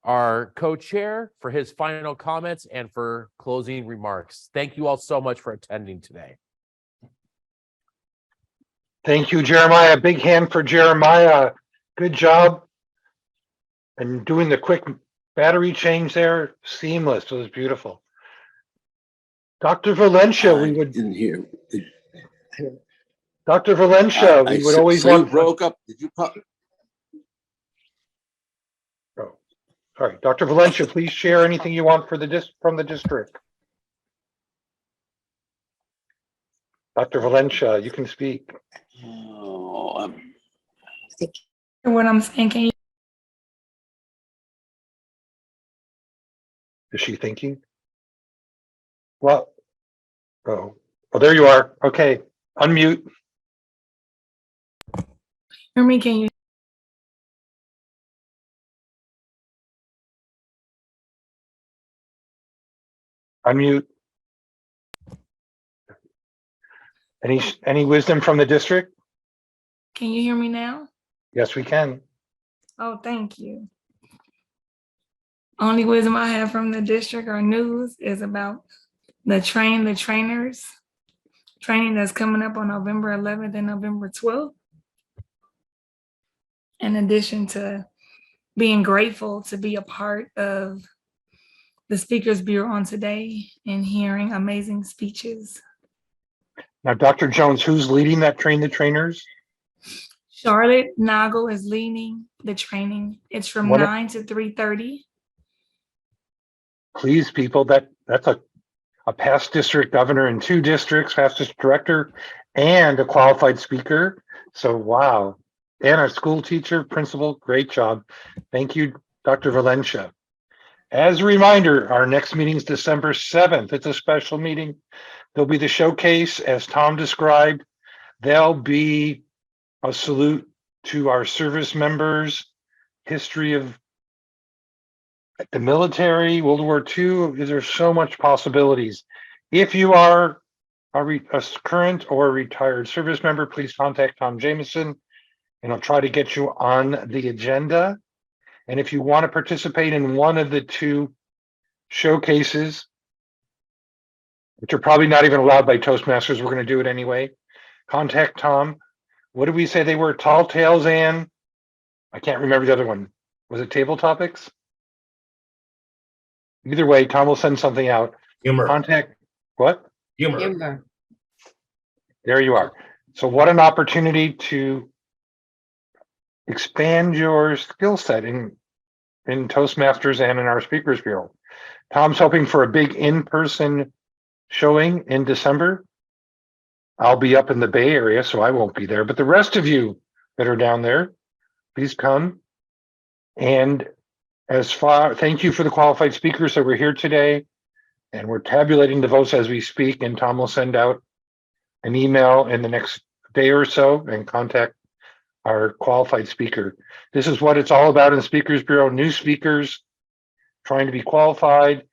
our co-chair, for his final comments and for closing remarks. Thank you all so much for attending today. Thank you, Jeremiah. Big hand for Jeremiah. Good job. And doing the quick battery change there, seamless. It was beautiful. Dr. Valencia, we would didn't hear. Dr. Valencia, we would always so you want. broke up. Did you? Oh, sorry, Dr. Valencia, please share anything you want for from the district. Dr. Valencia, you can speak. Oh, What I'm saying, can you? Is she thinking? Well, oh, there you are. Okay, unmute. Hear me? Can you? Unmute. Any wisdom from the district? Can you hear me now? Yes, we can. Oh, thank you. Only wisdom I have from the district or news is about the trainers. training that's coming up on November 11th and November 12th. In addition to being grateful to be a part of the Speakers Bureau on today and hearing amazing speeches. Now, Dr. Jones, who's leading that Train the Trainers? Charlotte Nagel is leading the training. It's from What- 9 to 3:30. Please, people, that's a past district governor in 2 districts, past district director, and a qualified speaker. So, wow. And a school teacher, principal, great job. Thank you, Dr. Valencia. As a reminder, our next meeting is December 7th. It's a special meeting. There'll be the showcase, as Tom described. There'll be a salute to our service members, history of the military, World War II. There's so much possibilities. If you are a current or retired service member, please contact Tom Jameson, and I'll try to get you on the agenda. And if you want to participate in one of the 2 showcases, which are probably not even allowed by Toastmasters, we're going to do it anyway. Contact Tom. What did we say they were? Tall Tales and I can't remember the other one. Was it Table Topics? Either way, Tom will send something out. Humor. Contact what? Humor. There you are. So what an opportunity to expand your skill set in Toastmasters and in our Speakers Bureau. Tom's hoping for a big in-person showing in December. I'll be up in the Bay Area, so I won't be there. But the rest of you that are down there, please come. And thank you for the qualified speakers that were here today. And we're tabulating the votes as we speak. And Tom will send out an email in the next day or so and contact our qualified speaker. This is what it's all about in the Speakers Bureau: new speakers, trying to be qualified,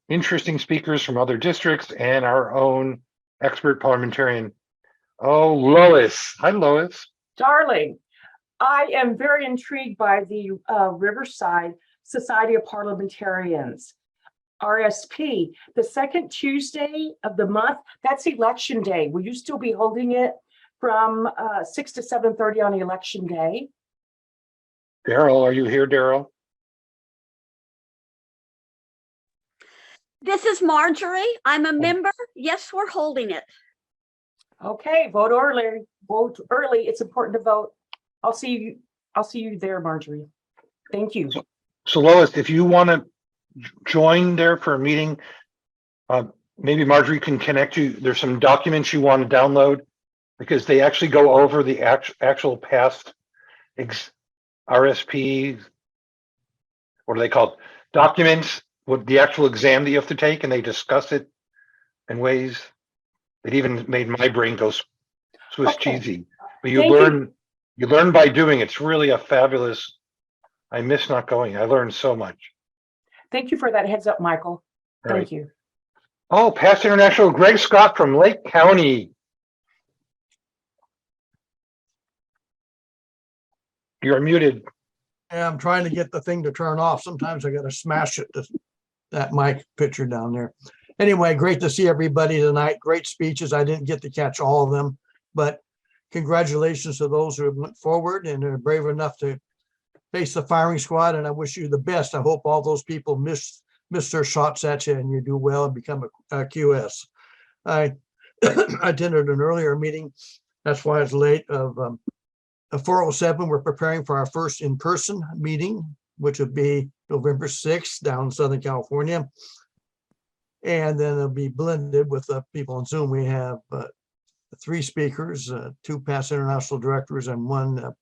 interesting speakers from other districts, and our own expert parliamentarian. Oh, Lois. Hi, Lois. Darling, I am very intrigued by the Riverside Society of Parliamentarians, RSP, the second Tuesday of the month. That's election day. Will you still be holding it from 6 to 7:30 on election day? Daryl, are you here, Daryl? This is Marjorie. I'm a member. Yes, we're holding it. Okay, vote early. Vote early. It's important to vote. I'll see you there, Marjorie. Thank you. So Lois, if you want to join there for a meeting, maybe Marjorie can connect you. There's some documents you want to download because they actually go over the actual past RSP, what are they called? Documents, what the actual exam that you have to take, and they discuss it in ways that even made my brain go Swiss cheesy. But you learn by doing. It's really a fabulous. I miss not going. I learned so much. Thank you for that heads up, Michael. Thank you. Oh, past international Greg Scott from Lake County. You're muted. Yeah, I'm trying to get the thing to turn off. Sometimes I got to smash it, that mic picture down there. Anyway, great to see everybody tonight. Great speeches. I didn't get to catch all of them, but congratulations to those who have went forward and are brave enough to face the firing squad. And I wish you the best. I hope all those people miss their shots at you and you do well and become a QS. I attended an earlier meeting. That's why it's late of 407. We're preparing for our first in-person meeting, which would be November 6th down in Southern California. And then it'll be blended with the people on Zoom. We have 3 speakers, 2 past international directors and 1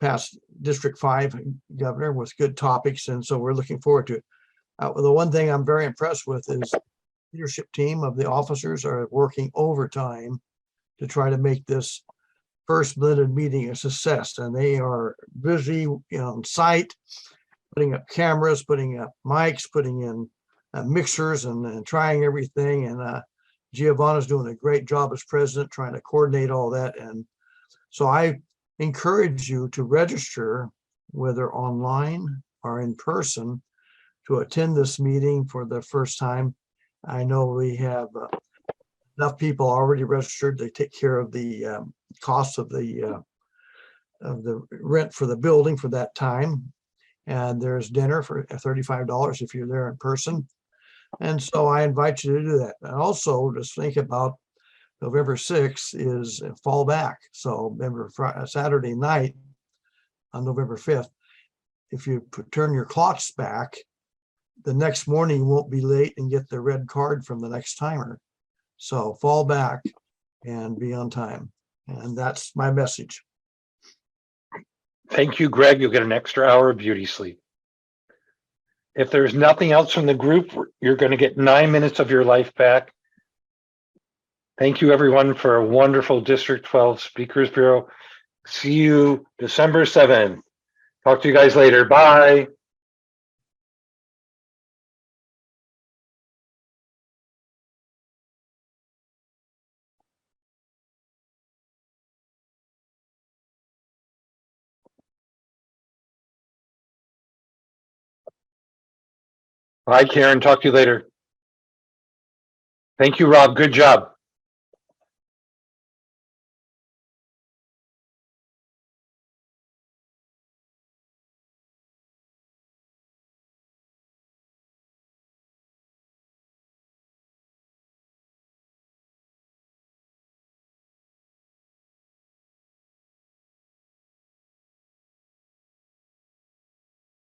past District 5 governor with good topics. And so we're looking forward to it. The one thing I'm very impressed with is the leadership team of the officers are working overtime to try to make this first blended meeting a success. And they are busy on site, putting up cameras, putting up mics, putting in mixers and trying everything. And Giovanna's doing a great job as president, trying to coordinate all that. And so I encourage you to register, whether online or in person, to attend this meeting for the first time. I know we have enough people already registered. They take care of the cost of the rent for the building for that time. And there's dinner for $35 if you're there in person. And so I invite you to do that. And also just think about November 6th is fall back. So remember Saturday night on November 5th, if you turn your clocks back, the next morning you won't be late and get the red card from the next timer. So fall back and be on time. And that's my message. Thank you, Greg. You'll get an extra hour of beauty sleep. If there's nothing else from the group, you're going to get 9 minutes of your life back. Thank you, everyone, for a wonderful District 12 Speakers Bureau. See you December 7th. Talk to you guys later. Bye. Bye, Karen. Talk to you later. Thank you, Rob. Good job.